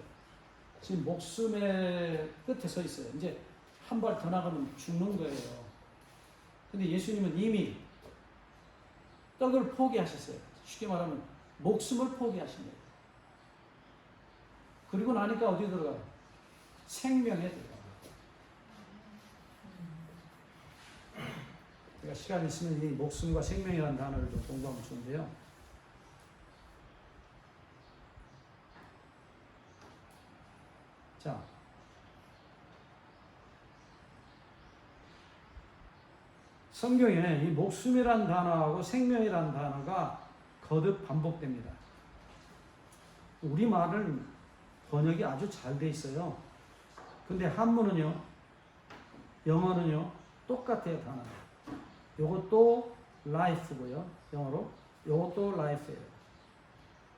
지금 목숨의 끝에 서 있어요. 이제 한 발 더 나가면 죽는 거예요. 근데 예수님은 이미 떡을 포기하셨어요. 쉽게 말하면 목숨을 포기하신 거예요. 그리고 나니까 어디 들어가요? 생명에 들어가요. 제가 시간 있으면 이 목숨과 생명이라는 단어를 좀 공부하면 좋은데요. 자, 성경에 이 목숨이란 단어하고 생명이란 단어가 거듭 반복됩니다. 우리말은 번역이 아주 잘 돼 있어요. 근데 한문은요, 영어는요, 똑같아요, 단어가. 요것도 life고요, 영어로. 요것도 life예요.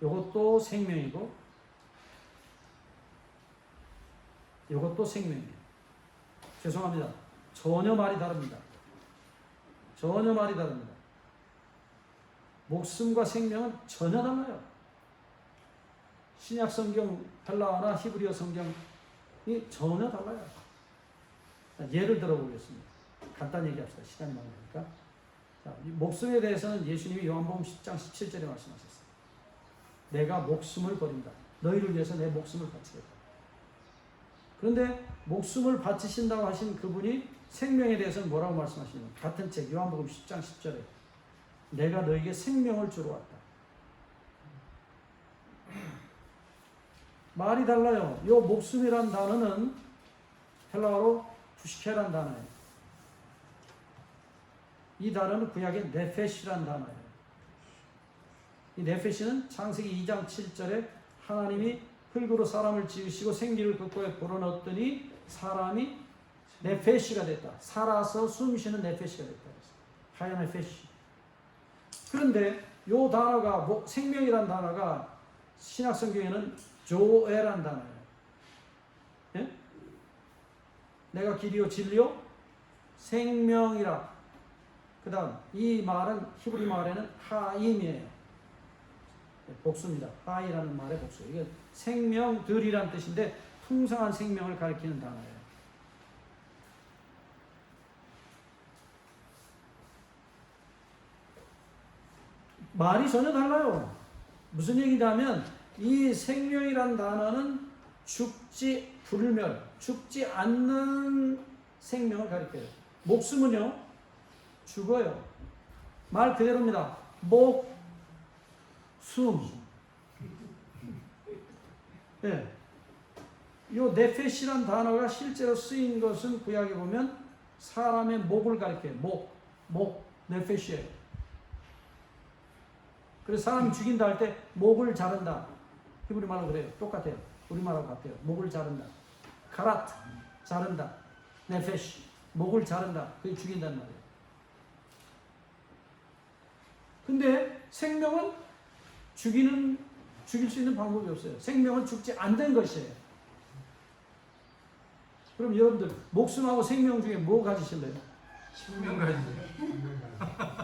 요것도 생명이고, 요것도 생명이에요. 죄송합니다. 전혀 말이 다릅니다. 전혀 말이 다릅니다. 목숨과 생명은 전혀 달라요. 신약 성경 헬라어나 히브리어 성경이 전혀 달라요. 예를 들어보겠습니다. 간단히 얘기합시다. 시간이 많으니까. 자, 이 목숨에 대해서는 예수님이 요한복음 10장 17절에 말씀하셨어요. 내가 목숨을 버린다. 너희를 위해서 내 목숨을 바치겠다. 그런데 목숨을 바치신다고 하신 그분이 생명에 대해서는 뭐라고 말씀하시냐면 같은 책 요한복음 10장 10절에 내가 너에게 생명을 주러 왔다. 말이 달라요. 요 목숨이란 단어는 헬라어로 푸시케란 단어예요. 이 단어는 구약의 네페시란 단어예요. 이 네페시는 창세기 2장 7절에 하나님이 흙으로 사람을 지으시고 생기를 그 코에 불어넣었더니 사람이 네페시가 됐다. 살아서 숨쉬는 네페시가 됐다. 하얀 네페시. 그런데 요 단어가 생명이란 단어가 신약 성경에는 조에란 단어예요. 예? 내가 길이요 진리요 생명이라. 그 다음 이 말은 히브리 말에는 하임이에요. 복수입니다. 하이라는 말의 복수. 이게 생명들이란 뜻인데 풍성한 생명을 가리키는 단어예요. 말이 전혀 달라요. 무슨 얘기냐면 이 생명이란 단어는 죽지 불멸, 죽지 않는 생명을 가리켜요. 목숨은요 죽어요. 말 그대로입니다. 목, 숨. 예. 요 네페시란 단어가 실제로 쓰인 것은 구약에 보면 사람의 목을 가리켜요. 목, 네페시예요. 그래서 사람 죽인다 할 때 목을 자른다. 히브리 말로 그래요. 똑같아요. 우리말하고 같아요. 목을 자른다. 카라트, 자른다. 네페시, 목을 자른다. 그게 죽인다는 말이에요. 근데 생명은 죽일 수 있는 방법이 없어요. 생명은 죽지 않는 것이에요. 그럼 여러분들 목숨하고 생명 중에 뭐 가지실래요? 생명 가지죠.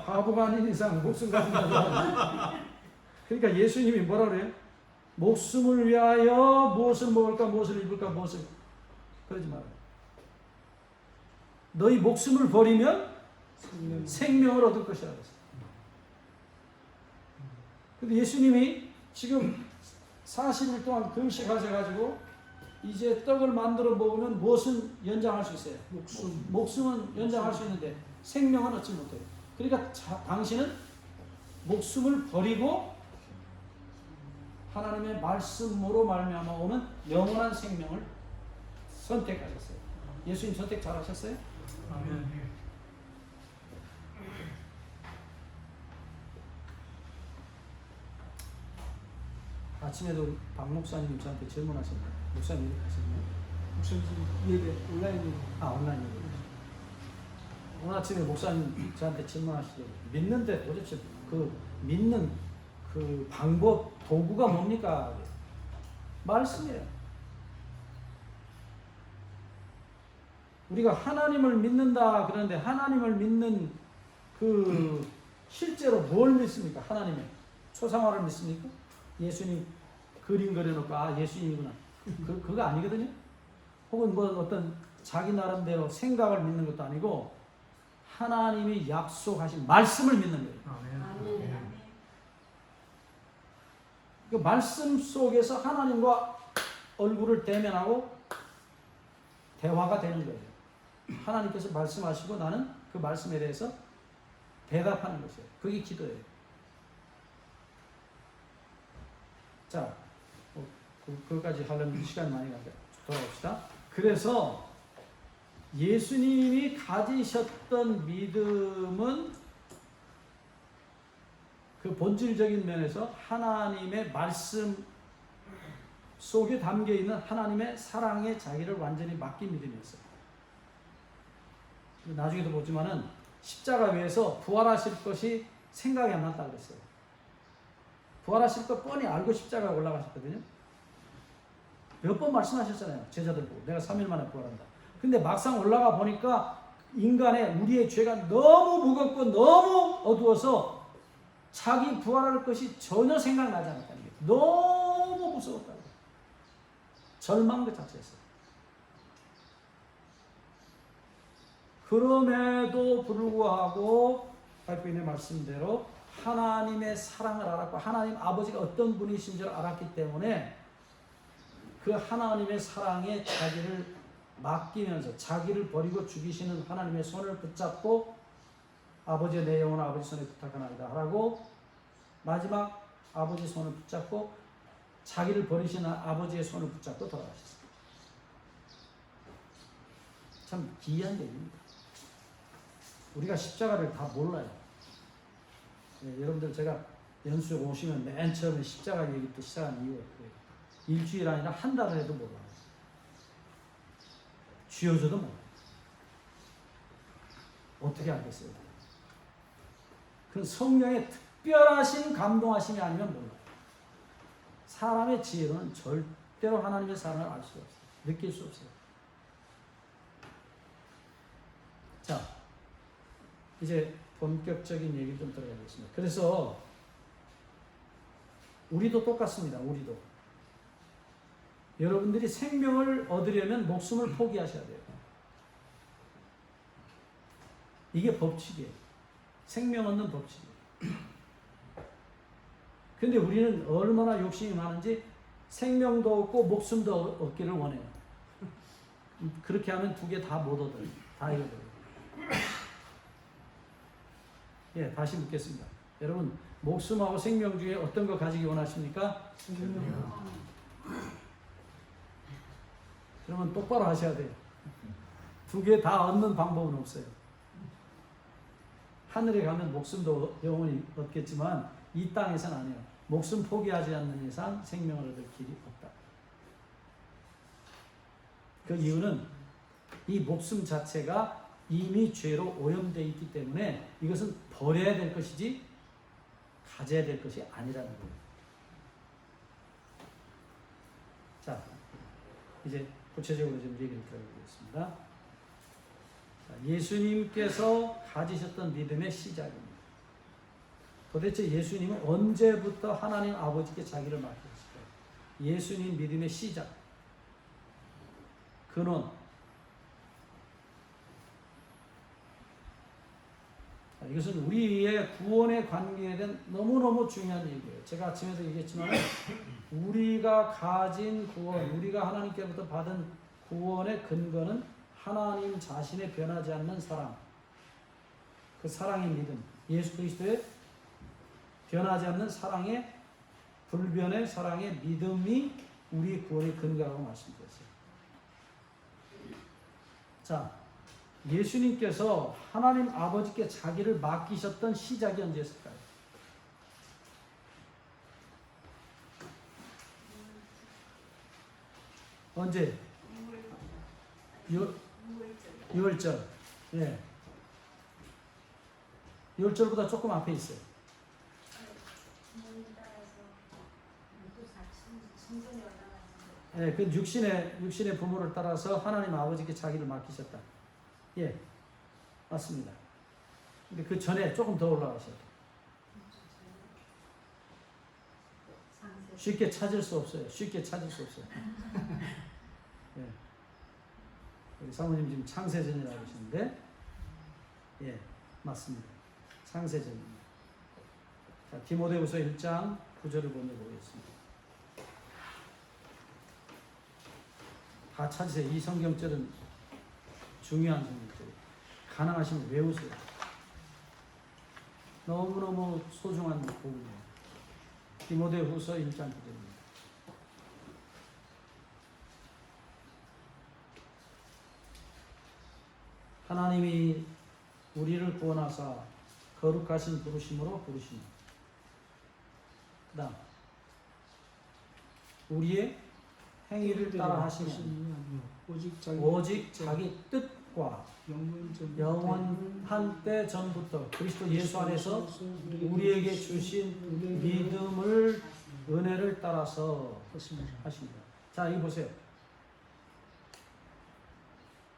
바보가 아닌 이상 목숨 가진다. 그러니까 예수님이 뭐라 그래요? 목숨을 위하여 무엇을 먹을까, 무엇을 입을까, 무엇을 그러지 말아요. 너희 목숨을 버리면 생명을 얻을 것이라 그랬어요. 근데 예수님이 지금 40일 동안 금식하셔가지고 이제 떡을 만들어 먹으면 무엇은 연장할 수 있어요? 목숨은 연장할 수 있는데 생명은 얻지 못해요. 그러니까 당신은 목숨을 버리고 하나님의 말씀으로 말미암아 오는 영원한 생명을 선택하셨어요. 예수님 선택 잘하셨어요? 아멘. 아침에도 박 목사님 저한테 질문하셨는데 목사님 이렇게 하셨나요? 무슨 예배 온라인 온라인 예배. 오늘 아침에 목사님 저한테 질문하시죠. 믿는데 도대체 그 믿는 그 방법 도구가 뭡니까? 말씀이에요. 우리가 하나님을 믿는다 그러는데 하나님을 믿는 그 실제로 뭘 믿습니까? 하나님의 초상화를 믿습니까? 예수님 그림 그려놓고 아 예수님이구나. 그거 아니거든요. 혹은 뭐 어떤 자기 나름대로 생각을 믿는 것도 아니고 하나님이 약속하신 말씀을 믿는 거예요. 아멘. 그 말씀 속에서 하나님과 얼굴을 대면하고 대화가 되는 거예요. 하나님께서 말씀하시고 나는 그 말씀에 대해서 대답하는 것이에요. 그게 기도예요. 자, 그거까지 하려면 시간이 많이 가니까 돌아봅시다. 그래서 예수님이 가지셨던 믿음은 그 본질적인 면에서 하나님의 말씀 속에 담겨 있는 하나님의 사랑에 자기를 완전히 맡긴 믿음이었어요. 나중에도 보지만은 십자가 위에서 부활하실 것이 생각이 안 났다고 그랬어요. 부활하실 것 뻔히 알고 십자가에 올라가셨거든요. 몇 번 말씀하셨잖아요. 제자들 보고 내가 3일 만에 부활한다. 근데 막상 올라가 보니까 인간의 우리의 죄가 너무 무겁고 너무 어두워서 자기 부활할 것이 전혀 생각나지 않았다는 게 너무 무서웠다고. 절망 그 자체였어요. 그럼에도 불구하고 발표인의 말씀대로 하나님의 사랑을 알았고 하나님 아버지가 어떤 분이신 줄 알았기 때문에 그 하나님의 사랑에 자기를 맡기면서 자기를 버리고 죽이시는 하나님의 손을 붙잡고 아버지의 내 영혼을 아버지 손에 부탁하나이다 하라고 마지막 아버지 손을 붙잡고 자기를 버리시는 아버지의 손을 붙잡고 돌아가셨습니다. 참 기이한 얘기입니다. 우리가 십자가를 다 몰라요. 네, 여러분들 제가 연수에 오시면 맨 처음에 십자가 얘기부터 시작한 이유가 그래요. 일주일 아니라 한 달을 해도 몰라요. 쥐어줘도 몰라요. 어떻게 알겠어요? 그 성령의 특별하신 감동하심이 아니면 몰라요. 사람의 지혜로는 절대로 하나님의 사랑을 알 수 없어요. 느낄 수 없어요. 자, 이제 본격적인 얘기를 좀 들어가겠습니다. 그래서 우리도 똑같습니다. 우리도. 여러분들이 생명을 얻으려면 목숨을 포기하셔야 돼요. 이게 법칙이에요. 생명 얻는 법칙이에요. 근데 우리는 얼마나 욕심이 많은지 생명도 얻고 목숨도 얻기를 원해요. 그렇게 하면 두 개 다 못 얻어요. 다 잃어버려요. 예, 다시 묻겠습니다. 여러분, 목숨하고 생명 중에 어떤 거 가지기 원하십니까? 그러면 똑바로 하셔야 돼요. 두 개 다 얻는 방법은 없어요. 하늘에 가면 목숨도 영원히 얻겠지만 이 땅에서는 아니에요. 목숨 포기하지 않는 이상 생명을 얻을 길이 없다. 그 이유는 이 목숨 자체가 이미 죄로 오염되어 있기 때문에 이것은 버려야 될 것이지 가져야 될 것이 아니라는 거예요. 자, 이제 구체적으로 좀 얘기를 들어보겠습니다. 예수님께서 가지셨던 믿음의 시작입니다. 도대체 예수님은 언제부터 하나님 아버지께 자기를 맡겼을까요? 예수님 믿음의 시작, 근원. 이것은 우리의 구원의 관계에 대한 너무너무 중요한 얘기예요. 제가 아침에도 얘기했지만 우리가 가진 구원, 우리가 하나님께로부터 받은 구원의 근거는 하나님 자신의 변하지 않는 사랑, 그 사랑의 믿음, 예수 그리스도의 변하지 않는 사랑의 불변의 사랑의 믿음이 우리의 구원의 근거라고 말씀드렸어요. 자, 예수님께서 하나님 아버지께 자기를 맡기셨던 시작이 언제였을까요? 언제? 6월절. 예. 6월절보다 조금 앞에 있어요. 예, 그 육신의 부모를 따라서 하나님 아버지께 자기를 맡기셨다. 예, 맞습니다. 근데 그 전에 조금 더 올라가셔야 돼요. 쉽게 찾을 수 없어요. 쉽게 찾을 수 없어요. 예. 우리 사모님 지금 창세전이라고 하시는데, 예, 맞습니다. 창세전입니다. 자, 디모데후서 1장 9절을 먼저 보겠습니다. 다 찾으세요. 이 성경절은 중요한 성경절이에요. 가능하시면 외우세요. 너무너무 소중한 부분이에요. 디모데후서 1장 9절입니다. 하나님이 우리를 구원하사 거룩하신 부르심으로 부르시니, 그 다음 우리의 행위를 따라 하시니 오직 자기 뜻과 영원한 때 전부터 그리스도 예수 안에서 우리에게 주신 믿음을 은혜를 따라서 하십니다. 자, 이거 보세요.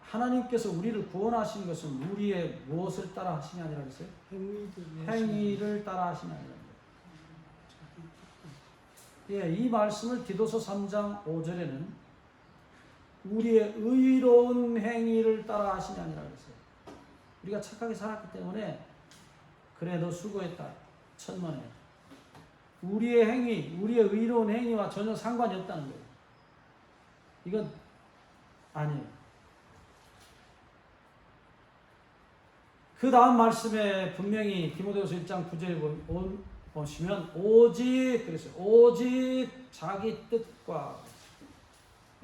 하나님께서 우리를 구원하신 것은 우리의 무엇을 따라 하시냐 아니라 그랬어요? 행위를 따라 하시냐 아니라. 예, 이 말씀을 디도서 3장 5절에는 우리의 의로운 행위를 따라 하시냐 아니라 그랬어요. 우리가 착하게 살았기 때문에 그래 너 수고했다. 천만에. 우리의 행위, 우리의 의로운 행위와 전혀 상관이 없다는 거예요. 이건 아니에요. 그 다음 말씀에 분명히 디모데후서 1장 9절에 보시면 오직 그랬어요. 오직 자기 뜻과,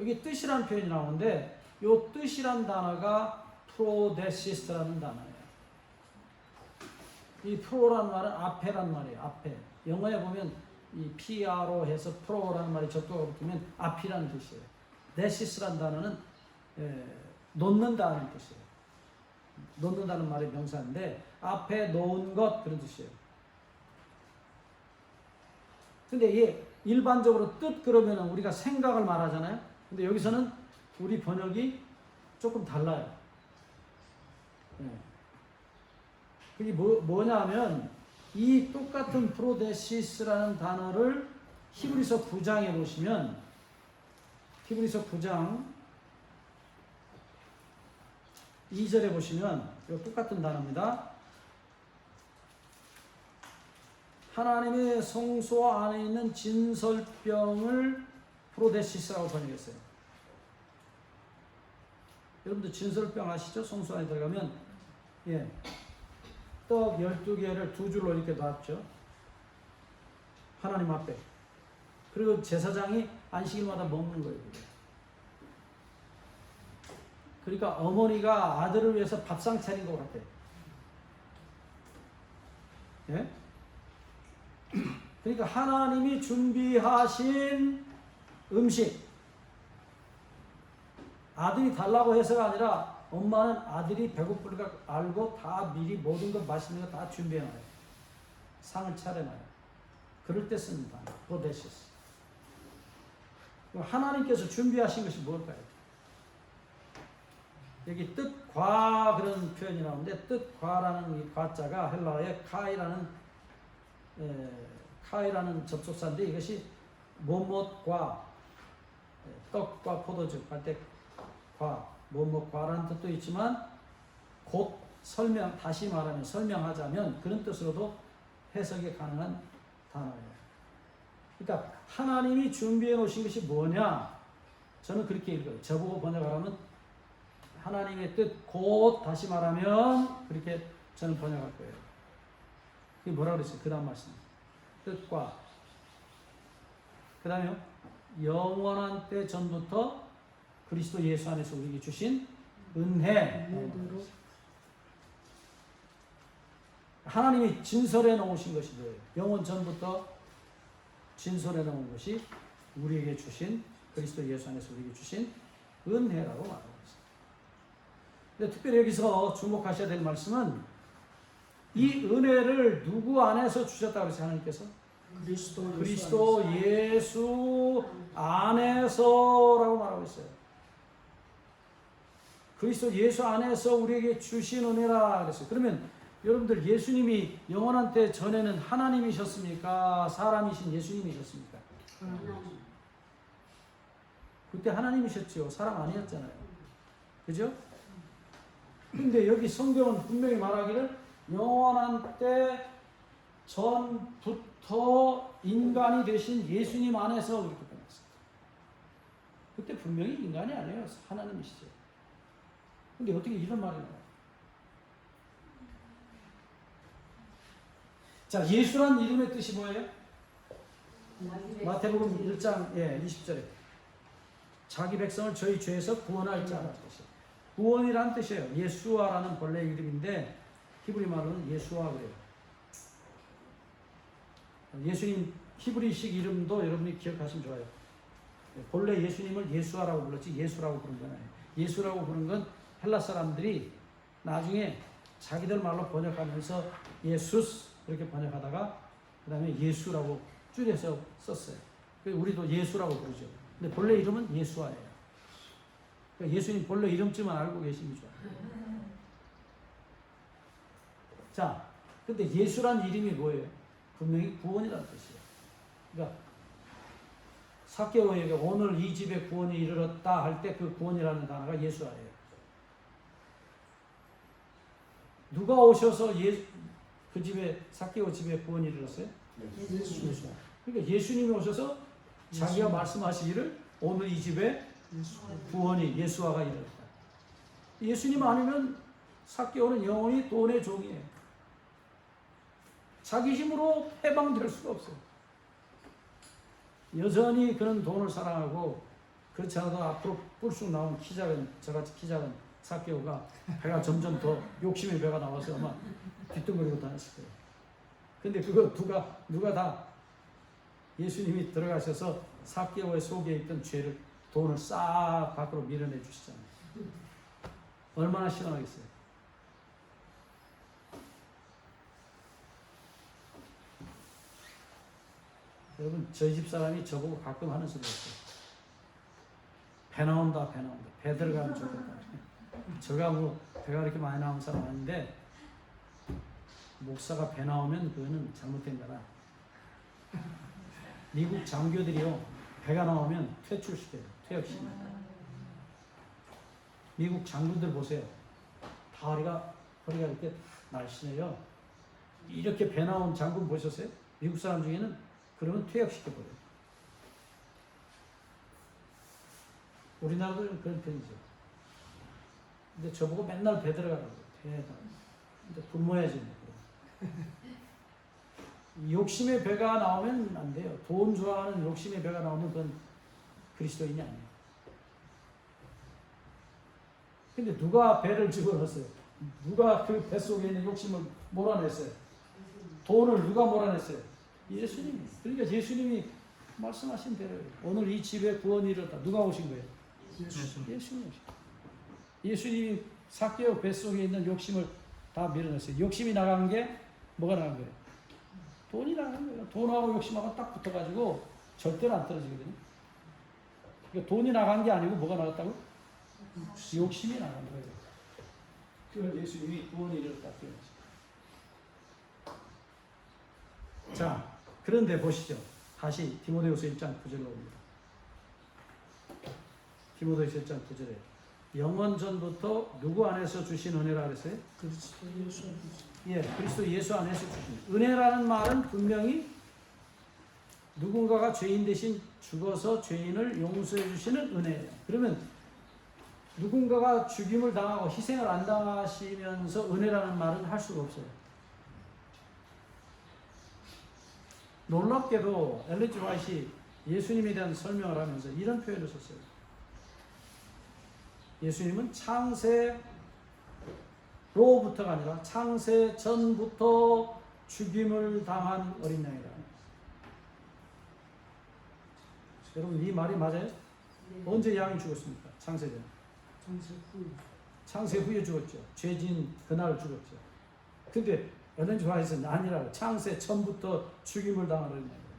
여기 뜻이라는 표현이 나오는데 이 뜻이란 단어가 프로데시스라는 단어예요. 이 프로라는 말은 앞에란 말이에요. 앞에. 영어에 보면 이 PRO 해서 프로라는 말이 접두가 붙으면 앞이라는 뜻이에요. 데시스라는 단어는 놓는다는 뜻이에요. 놓는다는 말이 명사인데 앞에 놓은 것 그런 뜻이에요. 근데 이게 일반적으로 뜻 그러면 우리가 생각을 말하잖아요. 근데 여기서는 우리 번역이 조금 달라요. 네. 그게 뭐냐면 이 똑같은 프로데시스라는 단어를 히브리서 9장에 보시면 히브리서 9장 2절에 보시면 이 똑같은 단어입니다. 하나님의 성소 안에 있는 진설병을 프로데시스라고 번역했어요. 여러분들 진설병 아시죠? 성소 안에 들어가면 예, 떡 12개를 두 줄로 이렇게 놨죠. 하나님 앞에. 그리고 제사장이 안식일마다 먹는 거예요. 그러니까 어머니가 아들을 위해서 밥상 차린 것 같아요. 예? 그러니까 하나님이 준비하신 음식, 아들이 달라고 해서가 아니라 엄마는 아들이 배고플 걸 알고 다 미리 모든 것 맛있는 거 다 준비해놔요. 상을 차려놔요. 그럴 때 씁니다. 프로데시스. 하나님께서 준비하신 것이 뭘까요? 여기 뜻과 그런 표현이 나오는데 뜻과라는 이 과자가 헬라어의 카이라는 접속사인데 이것이 뭐뭇과 떡과 포도즙 할 때 과, 뭐뭇과라는 뜻도 있지만 곧 다시 말하면 설명하자면 그런 뜻으로도 해석이 가능한 단어예요. 그러니까 하나님이 준비해 놓으신 것이 뭐냐? 저는 그렇게 읽어요. 저보고 번역하라면 하나님의 뜻, 곧 다시 말하면 그렇게 저는 번역할 거예요. 그게 뭐라고 그랬어요? 그 다음 말씀. 뜻과 그 다음에요. 영원한 때 전부터 그리스도 예수 안에서 우리에게 주신 은혜. 하나님이 진설해 놓으신 것이 뭐예요? 영원 전부터 진설해 놓은 것이 우리에게 주신 그리스도 예수 안에서 우리에게 주신 은혜라고 말합니다. 근데 특별히 여기서 주목하셔야 될 말씀은 이 은혜를 누구 안에서 주셨다고 그랬어요? 하나님께서? 그리스도 예수 안에서라고 말하고 있어요. 그리스도 예수 안에서 우리에게 주신 은혜라 그랬어요. 그러면 여러분들 예수님이 영원한 때 전에는 하나님이셨습니까? 사람이신 예수님이셨습니까? 그때 하나님이셨죠. 사람 아니었잖아요. 그죠? 근데 여기 성경은 분명히 말하기를 영원한 때 전부터 인간이 되신 예수님 안에서 그렇게 변했어요. 그때 분명히 인간이 아니에요. 하나님이시죠. 근데 어떻게 이런 말이 나와요? 자, 예수란 이름의 뜻이 뭐예요? 마태복음 1장 20절에 자기 백성을 저희 죄에서 구원할 자라는 뜻이에요. 구원이라는 뜻이에요. 예수아라는 본래 이름인데 히브리 말로는 예수아 그래요. 예수님 히브리식 이름도 여러분이 기억하시면 좋아요. 본래 예수님을 예수아라고 불렀지 예수라고 부른 건 아니에요. 예수라고 부른 건 헬라 사람들이 나중에 자기들 말로 번역하면서 예수스 이렇게 번역하다가 그 다음에 예수라고 줄여서 썼어요. 우리도 예수라고 부르죠. 근데 본래 이름은 예수아예요. 그러니까 예수님 본래 이름쯤은 알고 계시면 좋아요. 자, 근데 예수란 이름이 뭐예요? 분명히 구원이라는 뜻이에요. 그러니까 삭개오에게 오늘 이 집에 구원이 이르렀다 할 때 그 구원이라는 단어가 예수아예요. 누가 오셔서 그 집에 삭개오 집에 구원이 이르렀어요? 예수아. 그러니까 예수님이 오셔서 자기가 말씀하시기를 오늘 이 집에 구원이 예수아가 이르렀다. 예수님 아니면 삭개오는 영원히 돈의 종이에요. 자기 힘으로 해방될 수가 없어요. 여전히 그는 돈을 사랑하고 그렇지 않아도 앞으로 뿔쑥 나온 키 작은 저같이 키 작은 삭개오가 배가 점점 더 욕심의 배가 나와서 아마 뒤뚱거리고 다녔을 거예요. 근데 그거 누가 다 예수님이 들어가셔서 삭개오의 속에 있던 죄를 돈을 싹 밖으로 밀어내 주시잖아요. 얼마나 시원하겠어요. 여러분 저희 집 사람이 저보고 가끔 하는 소리가 있어요. 배 나온다 배 나온다. 배 들어가면 좋겠다. 제가 뭐 배가 이렇게 많이 나온 사람 아닌데 목사가 배 나오면 그거는 잘못된 거라. 미국 장교들이요 배가 나오면 퇴출시켜요. 퇴역시켜요. 미국 장군들 보세요. 다 허리가 이렇게 날씬해요. 이렇게 배 나온 장군 보셨어요? 미국 사람 중에는 그러면 퇴역시켜버려요. 우리나라도 좀 그런 편이죠. 근데 저보고 맨날 배 들어가라고 배에다. 근데 굶어야지 뭐. 욕심의 배가 나오면 안 돼요. 돈 좋아하는 욕심의 배가 나오면 그건 그리스도인이 아니에요. 근데 누가 배를 집어넣었어요? 누가 그 뱃속에 있는 욕심을 몰아냈어요? 돈을 누가 몰아냈어요? 예수님이. 그러니까 예수님이 말씀하신 대로 오늘 이 집에 구원이 이르렀다. 누가 오신 거예요? 예수님. 예수님이 삭개오 뱃속에 있는 욕심을 다 밀어냈어요. 욕심이 나간 게 뭐가 나간 거예요? 돈이 나간 거예요. 돈하고 욕심하고 딱 붙어가지고 절대로 안 떨어지거든요. 그러니까 돈이 나간 게 아니고 뭐가 나갔다고? 욕심이 나간 거예요. 그걸 예수님이 구원이 이르렀다. 자, 그런데 보시죠. 다시 디모데후서 1장 9절로 옵니다. 디모데후서 1장 9절에 영원 전부터 누구 안에서 주신 은혜라 그랬어요? 그리스도 예수 안에서. 예, 그리스도 예수 안에서 주신 은혜라는 말은 분명히 누군가가 죄인 대신 죽어서 죄인을 용서해 주시는 은혜예요. 그러면 누군가가 죽임을 당하고 희생을 안 당하시면서 은혜라는 말은 할 수가 없어요. 놀랍게도 엘렌 G. 화이트이 예수님에 대한 설명을 하면서 이런 표현을 썼어요. 예수님은 창세로부터가 아니라 창세 전부터 죽임을 당한 어린 양이다. 여러분 이 말이 맞아요? 네. 언제 양이 죽었습니까? 창세 전. 창세 후에 죽었죠. 죄진 그날 죽었죠. 근데 엘렌 G. 화이트는 아니라 창세 전부터 죽임을 당한 어린 양이다.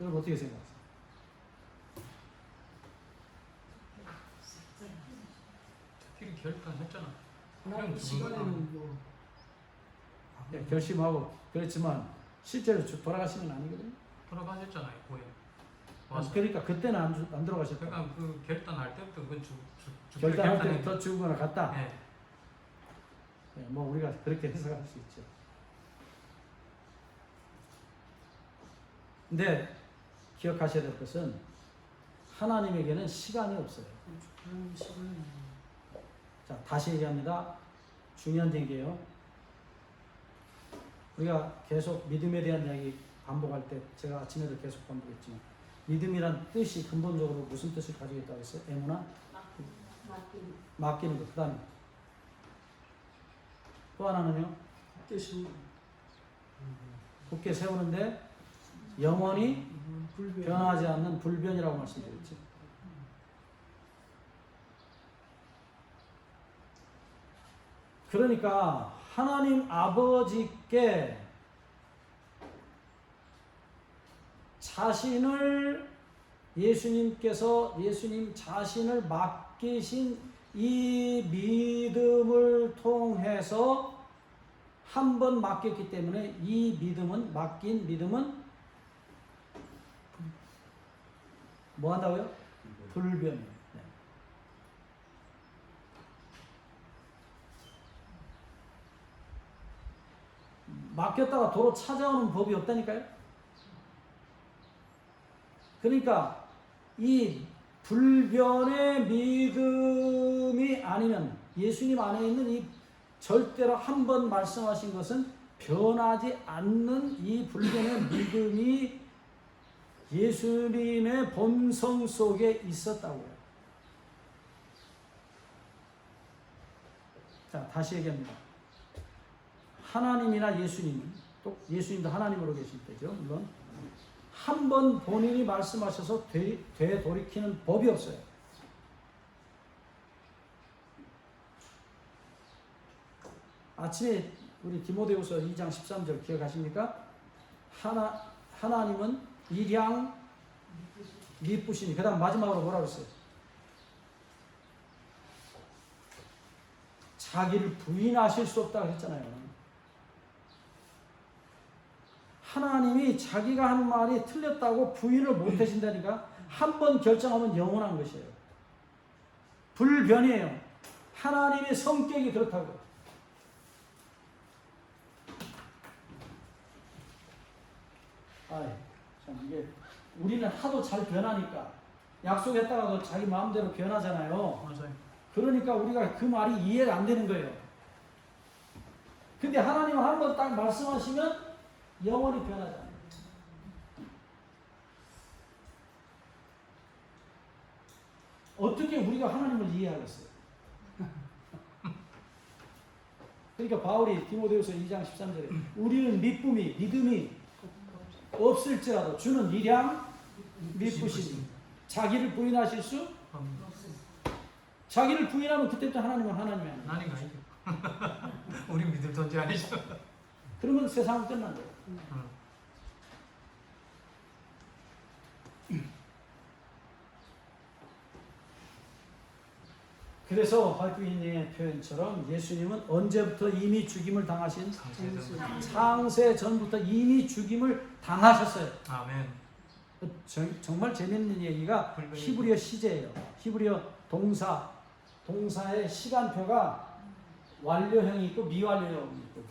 여러분 어떻게 생각하세요? 특히 결단했잖아. 하나님 죽은 거. 시간에는 뭐 예, 결심하고 그랬지만 실제로 돌아가시는 건 아니거든요. 돌아가셨잖아요. 고에 와서. 그러니까 그때는 안 돌아가셨다. 그러니까 그 결단할 때부터 그건 결단할 결단이- 때부터 죽거나 같다. 네. 예, 뭐 우리가 그렇게 해석할 수 있죠. 근데 기억하셔야 될 것은 하나님에게는 시간이 없어요. 자, 다시 얘기합니다. 중요한 얘기예요. 우리가 계속 믿음에 대한 이야기 반복할 때 제가 아침에도 계속 반복했지만 믿음이란 뜻이 근본적으로 무슨 뜻을 가지고 있다고 했어요? 에무나? 맡기는 것. 그 다음에 또 하나는요? 뜻이 굳게 세우는데 영원히 변하지 않는 불변이라고 말씀드렸죠. 그러니까 하나님 아버지께 예수님 자신을 맡기신 이 믿음을 통해서 한 번 맡겼기 때문에 이 맡긴 믿음은 뭐 한다고요? 불변이에요. 네. 맡겼다가 도로 찾아오는 법이 없다니까요. 그러니까 이 불변의 믿음이 아니면 예수님 안에 있는 이 절대로 한 번 말씀하신 것은 변하지 않는 이 불변의 믿음이 예수님의 본성 속에 있었다고요. 자, 다시 얘기합니다. 하나님이나 예수님, 또 예수님도 하나님으로 계실 때죠. 물론 한 번 본인이 말씀하셔서 되돌이키는 법이 없어요. 아침에 우리 디모데후서 2장 13절 기억하십니까? 하나님은 일양 미쁘시니, 그 다음 마지막으로 뭐라고 했어요? 자기를 부인하실 수 없다고 했잖아요. 하나님이 자기가 한 말이 틀렸다고 부인을 못 하신다니까. 한 번 결정하면 영원한 것이에요. 불변이에요. 하나님의 성격이 그렇다고. 참 이게 우리는 하도 잘 변하니까 약속했다가도 자기 마음대로 변하잖아요. 맞아요. 그러니까 우리가 그 말이 이해가 안 되는 거예요. 근데 하나님은 한 번 딱 말씀하시면 영원히 변하지 않아요. 어떻게 우리가 하나님을 이해하겠어요? 그러니까 바울이 디모데후서 2장 13절에 우리는 믿음이 없을지라도 주는 일양 미쁘시니 자기를 부인하실 수 자기를 부인하면 그때부터 하나님은 하나님이 아니에요. 하나님 아니죠. 우리 믿을 존재 아니죠. 그러면 세상은 끝난 거예요. 그래서 활주인의 표현처럼 예수님은 언제부터 이미 죽임을 당하신 창세 전부터 이미 죽임을 당하셨어요. 아멘. 정말 재밌는 얘기가 히브리어 시제예요. 히브리어 동사의 시간표가 완료형이 있고 미완료형이 있고.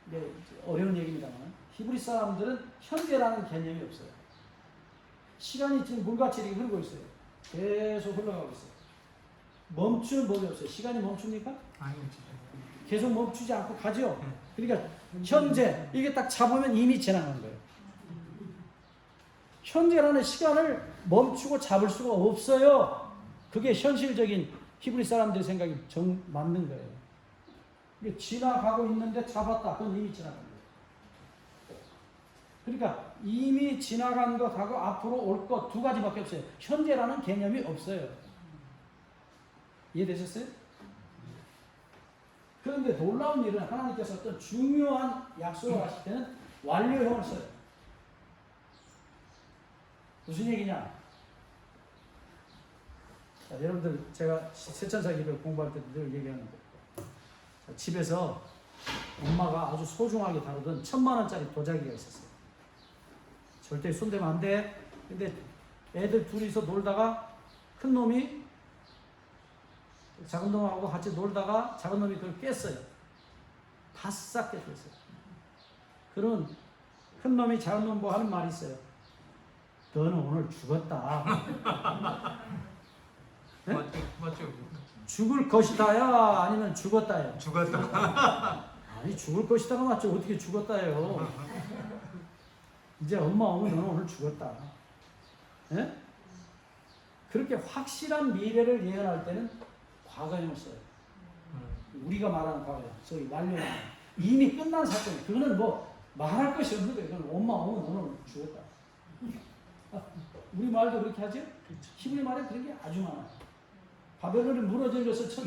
이게 어려운 얘기입니다만 히브리 사람들은 현재라는 개념이 없어요. 시간이 지금 물같이 이렇게 흐르고 있어요. 계속 흘러가고 있어요. 멈추는 법이 없어요. 시간이 멈춥니까? 아니죠. 계속 멈추지 않고 가죠. 그러니까 현재 이게 딱 잡으면 이미 지나간 거예요. 현재라는 시간을 멈추고 잡을 수가 없어요. 그게 현실적인 히브리 사람들의 생각이 맞는 거예요. 이게 지나가고 있는데 잡았다. 그건 이미 지나간 거예요. 그러니까 이미 지나간 것하고 앞으로 올 것 두 가지밖에 없어요. 현재라는 개념이 없어요. 이해되셨어요? 그런데 놀라운 일은 하나님께서 어떤 중요한 약속을 하실 때는 완료형을 써요. 무슨 얘기냐? 자, 여러분들 제가 세천사 기도 공부할 때도 늘 얘기하는 거. 자, 집에서 엄마가 아주 소중하게 다루던 1,000만 원짜리 도자기가 있었어요. 절대 손대면 안 돼. 근데 애들 둘이서 놀다가 큰 놈이 작은 놈하고 같이 놀다가 작은 놈이 그걸 깼어요. 바싹 깨뜨렸어요. 그러면 큰 놈이 작은 놈 뭐 하는 말이 있어요. 너는 오늘 죽었다. 네? 맞죠? 죽을 것이다야 아니면 죽었다요? 죽었다. 아니 죽을 것이다가 맞죠. 어떻게 죽었다요? 이제 엄마 오면 너는 오늘 죽었다. 예? 그렇게 확실한 미래를 예언할 때는 과거형을 써요. 우리가 말하는 과거형. 저기 완료. 이미 끝난 사건. 그거는 뭐 말할 것이 없는 거예요. 그건 엄마 오면 너는 오늘 죽었다. 우리 말도 그렇게 하죠? 히브리 말에 그런 게 아주 많아요. 바벨론이 무너져서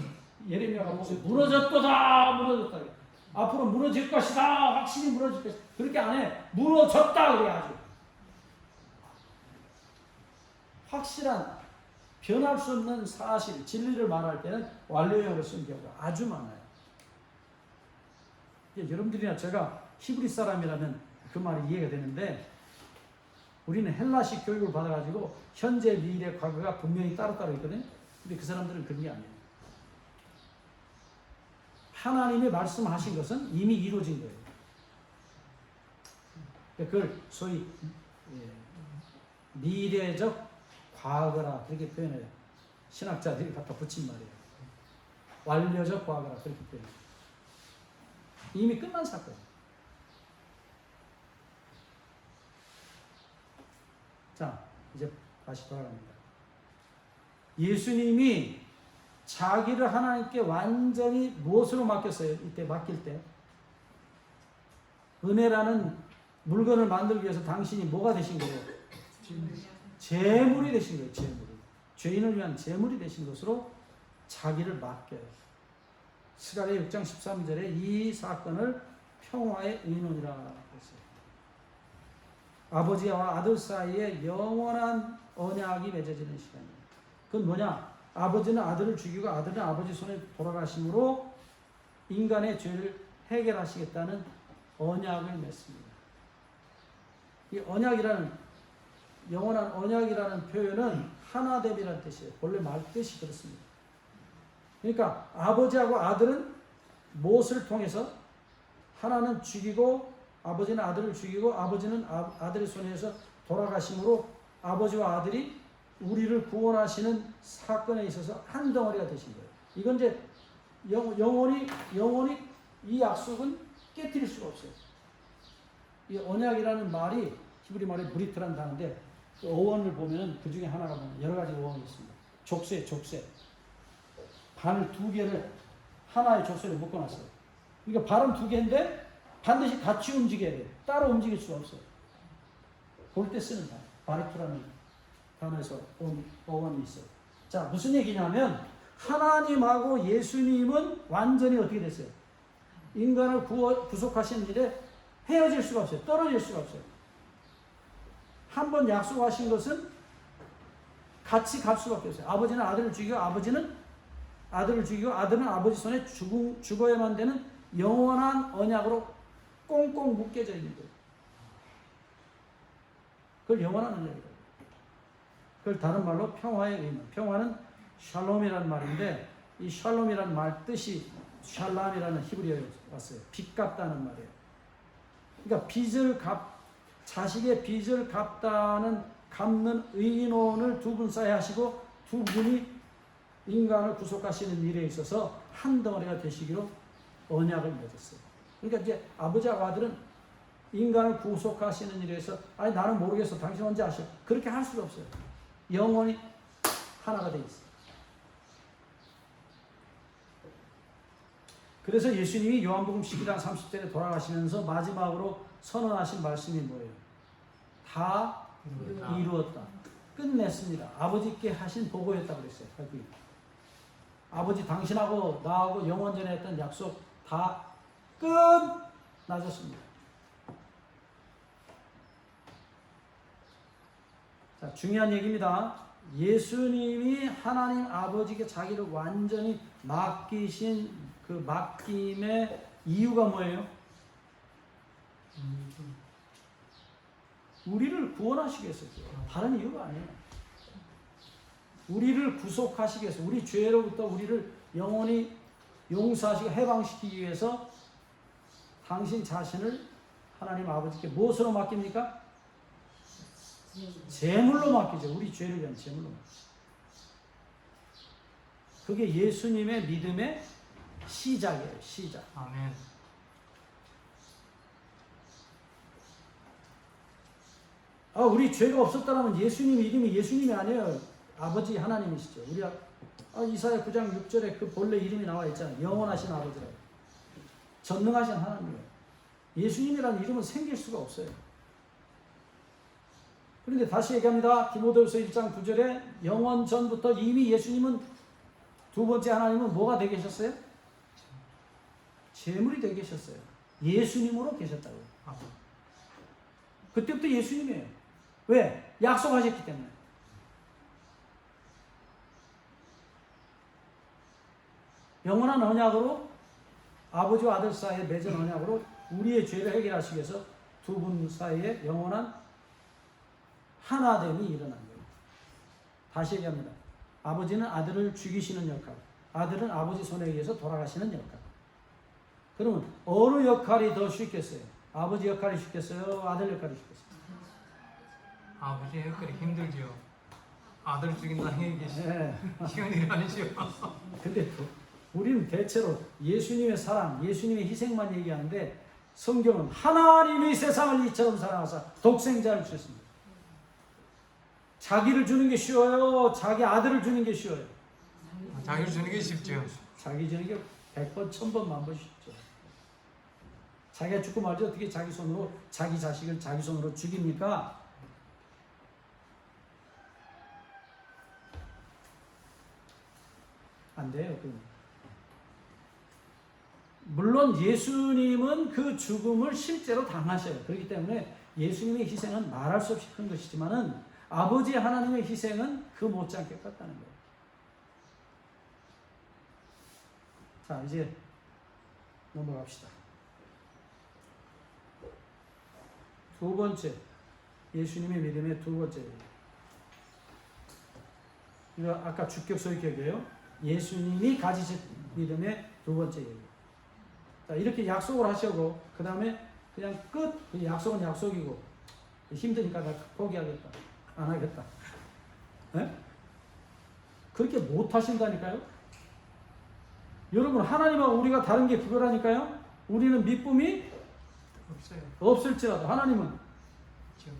예레미야가 무너졌도다 무너졌다. 앞으로 무너질 것이다. 확실히 무너질 것이다. 그렇게 안 해. 무너졌다 그래 아주. 확실한 변할 수 없는 사실, 진리를 말할 때는 완료형으로 쓴 경우가 아주 많아요. 여러분들이나 제가 히브리 사람이라면 그 말이 이해가 되는데 우리는 헬라식 교육을 받아가지고 현재, 미래, 과거가 분명히 따로따로 있거든요. 근데 그 사람들은 그런 게 아니에요. 하나님이 말씀하신 것은 이미 이루어진 거예요. 그걸 소위 미래적 과거라 그렇게 표현해요. 신학자들이 갖다 붙인 말이에요. 완료적 과거라 그렇게 표현해요. 이미 끝난 사건. 자, 이제 다시 돌아갑니다. 예수님이 자기를 하나님께 완전히 무엇으로 맡겼어요? 이때 맡길 때. 은혜라는 물건을 만들기 위해서 당신이 뭐가 되신 거예요? 제물이 되신 거예요. 제물이. 죄인을 위한 제물이 되신 것으로 자기를 맡겨요. 스가랴 6장 13절에 이 사건을 평화의 의논이라 했어요. 아버지와 아들 사이에 영원한 언약이 맺어지는 시간이에요. 그건 뭐냐? 아버지는 아들을 죽이고 아들은 아버지 손에 돌아가심으로 인간의 죄를 해결하시겠다는 언약을 맺습니다. 이 언약이라는 영원한 언약이라는 표현은 하나됨이라는 뜻이에요. 본래 말 뜻이 그렇습니다. 그러니까 아버지하고 아들은 무엇을 통해서 하나는 죽이고 아버지는 아들을 죽이고 아버지는 아들의 손에서 돌아가심으로 아버지와 아들이 우리를 구원하시는 사건에 있어서 한 덩어리가 되신 거예요. 이건 이제 영원히 이 약속은 깨뜨릴 수가 없어요. 이 언약이라는 말이 히브리 말에 브리트라는 단어인데 그 어원을 보면 그 중에 하나가 여러 가지 어원이 있습니다. 족쇄. 바늘 2개를 하나의 족쇄로 묶어놨어요. 그러니까 발은 2개인데 반드시 같이 움직여야 돼요. 따로 움직일 수가 없어요. 볼 때 쓰는 단어. 바리투라는 단어에서 온 어원이 있어요. 자, 무슨 얘기냐면 하나님하고 예수님은 완전히 어떻게 됐어요? 인간을 구속하신 일에 헤어질 수가 없어요. 떨어질 수가 없어요. 한번 약속하신 것은 같이 갈 수밖에 없어요. 아버지는 아들을 죽이고 아버지는 아들을 죽이고 아들은 아버지 손에 죽어야만 되는 영원한 언약으로 꽁꽁 묶여져 있는 거예요. 그걸 영원한 언약이라고. 그걸 다른 말로 평화의 의미. 평화는 샬롬이라는 말인데 이 샬롬이라는 말 뜻이 샬람이라는 히브리어에 왔어요. 빚 갚다는 말이에요. 그러니까 자식의 빚을 갚는 의논을 두 분 사이 하시고 두 분이 인간을 구속하시는 일에 있어서 한 덩어리가 되시기로 언약을 맺었어요. 그러니까 이제 아버지와 아들은 인간을 구속하시는 일에서 아니 나는 모르겠어. 당신 언제 아셔? 그렇게 할 수가 없어요. 영원히 하나가 돼 있어요. 그래서 예수님이 요한복음 12장 30절에 돌아가시면서 마지막으로 선언하신 말씀이 뭐예요? 다 이루었다. 끝냈습니다. 아버지께 하신 보고였다고 그랬어요. 아버지 당신하고 나하고 영원전에 했던 약속 다 끝나졌습니다. 자, 중요한 얘기입니다. 예수님이 하나님 아버지께 자기를 완전히 맡기신 그 맡김의 이유가 뭐예요? 우리를 구원하시기 위해서죠. 다른 이유가 아니에요. 우리를 구속하시기 위해서, 우리 죄로부터 우리를 영원히 용서하시고 해방시키기 위해서 당신 자신을 하나님 아버지께 무엇으로 맡깁니까? 제물로 맡기죠. 우리 죄를 위한 제물로 맡기죠. 그게 예수님의 믿음의 시작이에요. 시작. 아멘. 우리 죄가 없었다면 예수님 이름이 예수님이 아니에요. 아버지 하나님이시죠. 우리가 이사야 9장 6절에 그 본래 이름이 나와 있잖아요. 영원하신 아버지라고. 전능하신 하나님이에요. 예수님이라는 이름은 생길 수가 없어요. 그런데 다시 얘기합니다. 디모데후서 1장 9절에 영원 전부터 이미 예수님은 두 번째 하나님은 뭐가 되게 계셨어요? 제물이 되게 계셨어요. 예수님으로 계셨다고요. 그때부터 예수님이에요. 왜? 약속하셨기 때문에. 영원한 언약으로 아버지와 아들 사이에 맺은 언약으로 우리의 죄를 해결하시기 위해서 두 분 사이에 영원한 하나됨이 일어난 거예요. 다시 얘기합니다. 아버지는 아들을 죽이시는 역할, 아들은 아버지 손에 의해서 돌아가시는 역할. 그러면 어느 역할이 더 쉽겠어요? 아버지 역할이 쉽겠어요? 아들 역할이 쉽겠어요? 아버지 역할이 힘들죠. 아들 죽인다는 게 네. 쉬운 일이 아니죠. 근데 우리는 대체로 예수님의 사랑, 예수님의 희생만 얘기하는데 성경은 하나님이 세상을 이처럼 사랑하사 독생자를 주셨습니다. 자기를 주는 게 쉬워요? 자기 아들을 주는 게 쉬워요? 자기를 주는 게 쉽죠. 자기 주는 게 100번, 1000번, 만번 쉽죠. 자기가 죽고 말지 어떻게 자기 손으로 자기 자식을 자기 손으로 죽입니까? 안 돼요. 물론 예수님은 그 죽음을 실제로 당하셔요. 그렇기 때문에 예수님의 희생은 말할 수 없이 큰 것이지만은 아버지 하나님의 희생은 그 못지않게 컸다는 거예요. 자, 이제 넘어갑시다. 두 번째, 예수님의 믿음의 두 번째. 이거 아까 주격 소유격이에요. 예수님이 가지신 믿음의 두 번째 얘기. 자, 이렇게 약속을 하시고 그 다음에 그냥 끝. 그 약속은 약속이고 힘드니까 나 포기하겠다. 안 하겠다. 네? 그렇게 못 하신다니까요. 여러분, 하나님하고 우리가 다른 게 그거라니까요. 우리는 미쁨이 없어요. 없을지라도 하나님은 그렇죠.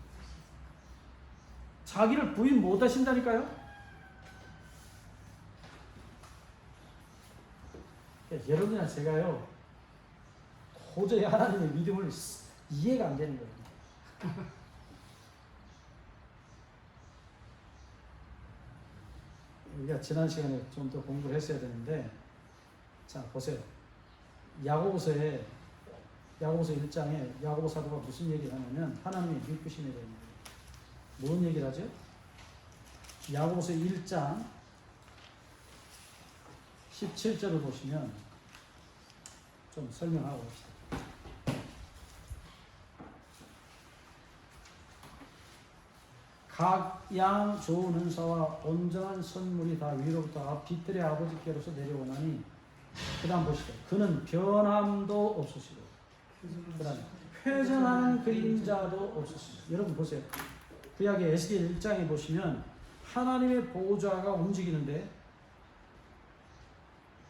자기를 부인 못 하신다니까요. 여러분이나 제가요, 도저히 하나님의 믿음을 이해가 안 되는 거예요. 우리가 지난 시간에 좀 더 공부를 했어야 되는데, 자, 보세요. 야고보서 1장에 야고보 사도가 무슨 얘기를 하냐면 하나님의 미쁘심에 대한 얘기예요. 뭔 얘기를 하죠? 야고보서 1장 17절을 보시면 좀 설명하고 봅시다. 각 양 좋은 은사와 온전한 선물이 다 위로부터 빛들의 아버지께로서 내려오나니, 그 다음 보시죠. 그는 변함도 없으시고 그 다음에 회전하는 그림자도 없으시고. 여러분 보세요. 구약의 에스겔 1장에 보시면 하나님의 보좌가 움직이는데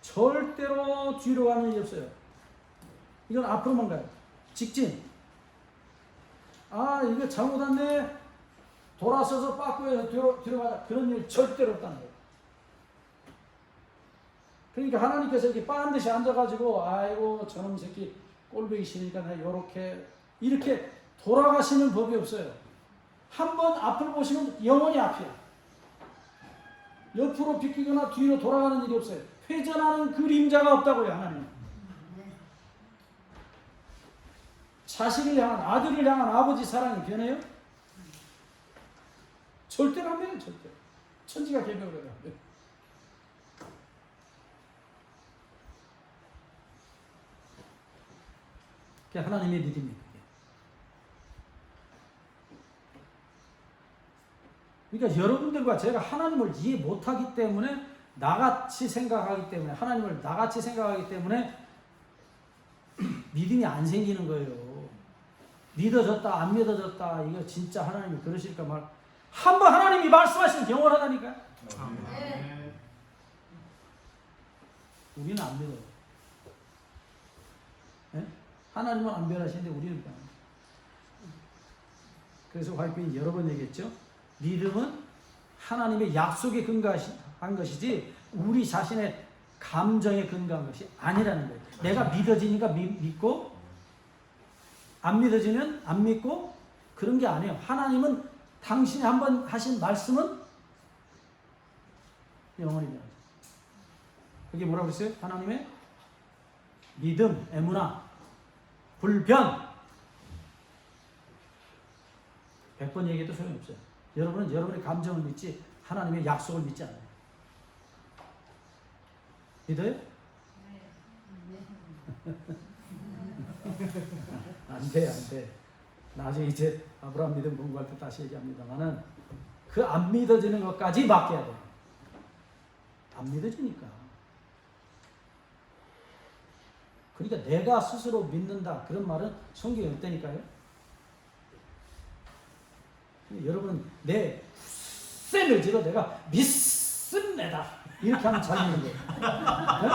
절대로 뒤로 가는 일이 없어요. 이건 앞으로만 가요. 직진. 이거 잘못했네. 돌아서서 빠꾸에서 뒤로 가자. 그런 일 절대로 없다는 거예요. 그러니까 하나님께서 이렇게 반드시 앉아가지고 아이고 저놈 새끼 꼴보기 싫으니까 내가 이렇게 돌아가시는 법이 없어요. 한번 앞을 보시면 영원히 앞이야. 옆으로 비키거나 뒤로 돌아가는 일이 없어요. 회전하는 그림자가 없다고요. 하나님. 자식을 향한, 아들을 향한 아버지 사랑이 변해요? 절대로 안 돼요. 절대. 천지가 개명을 해요. 그게 하나님의 믿음이에요. 그러니까 여러분들과 제가 하나님을 이해 못하기 때문에 나같이 생각하기 때문에 하나님을 나같이 생각하기 때문에 믿음이 안 생기는 거예요. 믿어졌다 안 믿어졌다 이거 진짜 하나님이 그러실까 말 한번 하나님이 말씀하시면 영원하다니까. 우리는 안 믿어요. 네? 하나님은 안 변하시는데 우리는 변합니다. 그래서 화이트는 여러 번 얘기했죠. 믿음은 하나님의 약속에 근거한 것이지 우리 자신의 감정에 근거한 것이 아니라는 거예요. 내가 믿어지니까 믿고 안 믿어지면 안 믿고 그런 게 아니에요. 하나님은 당신이 한번 하신 말씀은 영원히 변하죠. 그게 뭐라고 그랬어요? 하나님의 믿음, 에무나, 불변. 100번 얘기해도 소용없어요. 여러분은 여러분의 감정을 믿지 하나님의 약속을 믿지 않아요. 믿어요? 안 돼, 안 돼. 나중에 이제 아브라함 믿음 공부할 때 다시 얘기합니다만은 그 안 믿어지는 것까지 맡겨야 돼요. 안 믿어지니까. 그러니까 내가 스스로 믿는다 그런 말은 성경에 없다니까요. 여러분은 내 셈을 지어 내가 믿습니다 이렇게 하면 잘 믿는 거예요. 네?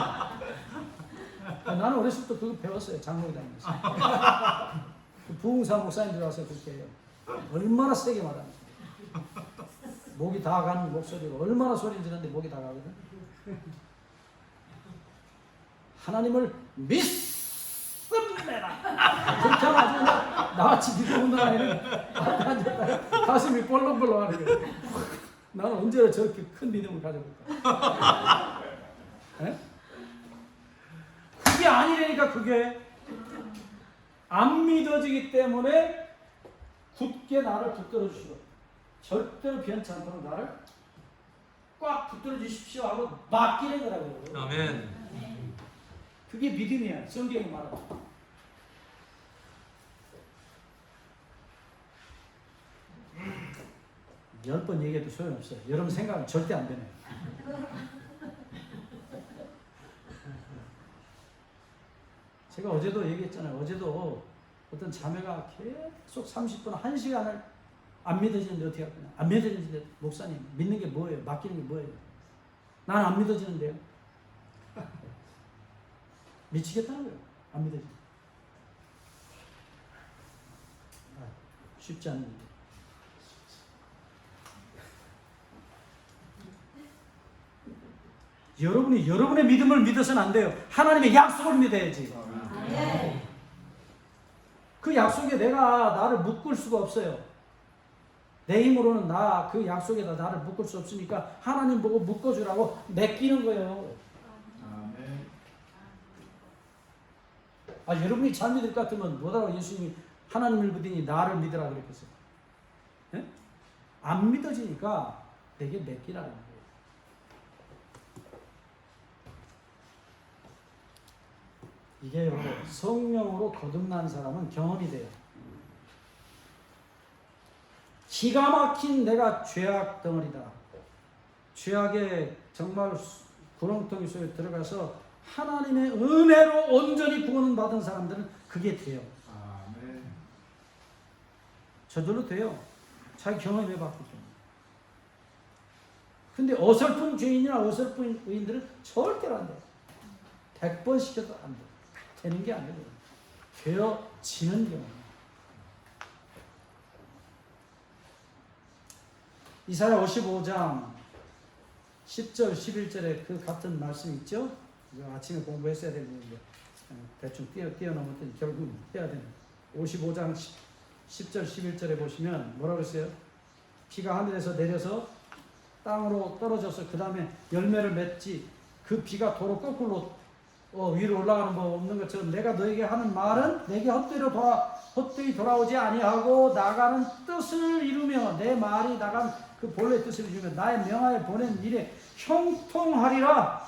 나는 어렸을 때 그거 배웠어요. 장로에 다니면서. 부흥사 목사님들 와서 그렇게 해요. 얼마나 세게 말하는지. 목이 다 가는 목소리가 얼마나 소리 지르는데 목이 다 가거든. 하나님을 믿습니다. 그렇게 하면 아주 나같이 믿고 운동하는 앉았다가 가슴이 볼렁볼렁 하는 거예요. 나는 언제나 저렇게 큰 믿음을 가져볼까? 네? 그게 아니라니까. 그게 안 믿어지기 때문에 굳게 나를 붙들어 주시고 절대로 변치 않도록 나를 꽉 붙들어 주십시오 하고 맡기는 거라고요. 아멘. 그게 믿음이야. 성경이 말하고. 열 번 얘기해도 소용없어요. 여러분 생각은 절대 안 되네요. 제가 어제도 얘기했잖아요. 어제도 어떤 자매가 계속 30분, 1시간을 안 믿어지는데 어떻게 할 거냐. 안 믿어지는데 목사님 믿는 게 뭐예요? 맡기는 게 뭐예요? 난 안 믿어지는데요. 미치겠다는 거예요. 안 믿어지는. 쉽지 않은 일이에요. 여러분이 여러분의 믿음을 믿어서는 안 돼요. 하나님의 약속을 믿어야지. 그 약속에 내가 나를 묶을 수가 없어요. 내 힘으로는 그 약속에다 나를 묶을 수 없으니까 하나님 보고 묶어주라고 맡기는 거예요. 여러분이 잘 믿을 것 같으면 뭐라고 예수님이 하나님을 믿으니 나를 믿으라 그랬겠어요. 네? 안 믿어지니까 내게 맡기라는 거예요. 이게요, 성령으로 거듭난 사람은 경험이 돼요. 기가 막힌 내가 죄악 덩어리다. 죄악의 정말 구렁텅이 속에 들어가서 하나님의 은혜로 온전히 구원 받은 사람들은 그게 돼요. 저절로 돼요. 자기 경험해봤기 때문에. 근데 어설픈 죄인이나 어설픈 의인들은 절대로 안 돼요. 100번 시켜도 안 돼요. 되는 게 아니에요. 되어지는 경우. 이사야 55장 10절 11절에 그 같은 말씀 있죠? 아침에 공부했어야 되는데 대충 뛰어넘었더니 결국 해야 되는 55장 10절 11절에 보시면 뭐라고 했어요? 비가 하늘에서 내려서 땅으로 떨어져서 그 다음에 열매를 맺지 그 비가 도로 거꾸로 위로 올라가는 법 없는 것처럼 내가 너에게 하는 말은 내게 헛되려 헛되이 돌아오지 아니하고 나가는 뜻을 이루며 내 말이 나간 그 본래 뜻을 이루며 나의 명하에 보낸 일에 형통하리라.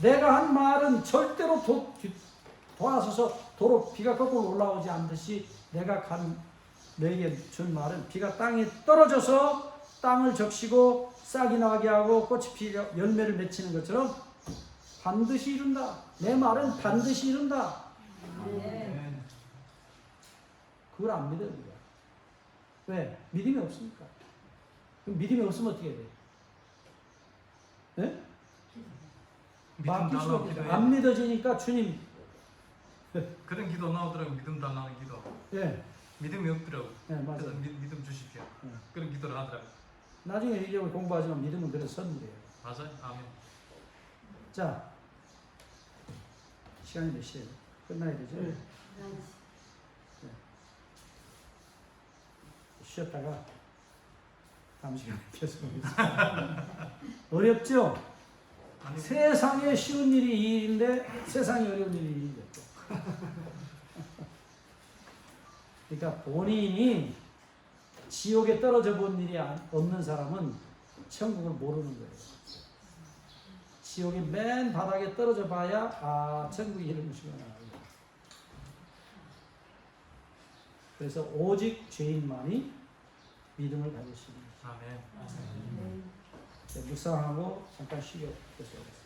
내가 한 말은 절대로 돌아서서 도로 비가 거꾸로 올라오지 않듯이 내가 너에게 준 말은 비가 땅에 떨어져서 땅을 적시고 싹이 나게 하고 꽃이 피려 열매를 맺히는 것처럼 반드시 이룬다. 내 말은 반드시 이룬다. 아멘. 그걸 안 믿어요, 우리가. 왜? 믿음이 없으니까. 그럼 믿음이 없으면 어떻게 돼? 네? 믿음 맡길 수가 달라고 없죠. 기도해. 안 믿어지니까 주님, 그런 기도 나오더라고. 믿음 달라는 기도. 예, 믿음이 없더라고. 예, 맞아요. 그래서 믿음 주십시오. 예. 그런 기도를 하더라고. 나중에 이력을 공부하지만 믿음은 그래 선물이에요. 맞아요. 아멘. 자, 시간이 몇 시에요? 끝나야 되죠? 네. 쉬었다가 다음 시간에 계속하겠습니다. 어렵죠? 아니, 세상에 쉬운 일이 이 일인데 세상에 어려운 일이 이 일이죠. 그러니까 본인이 지옥에 떨어져 본 일이 없는 사람은 천국을 모르는 거예요. 지옥의 맨 바닥에 떨어져 봐야 천국이 이런 것이구나. 그래서 오직 죄인만이 믿음을 가질 수 있는 아멘. 거죠. 묵상하고 잠깐 쉬겠습니다.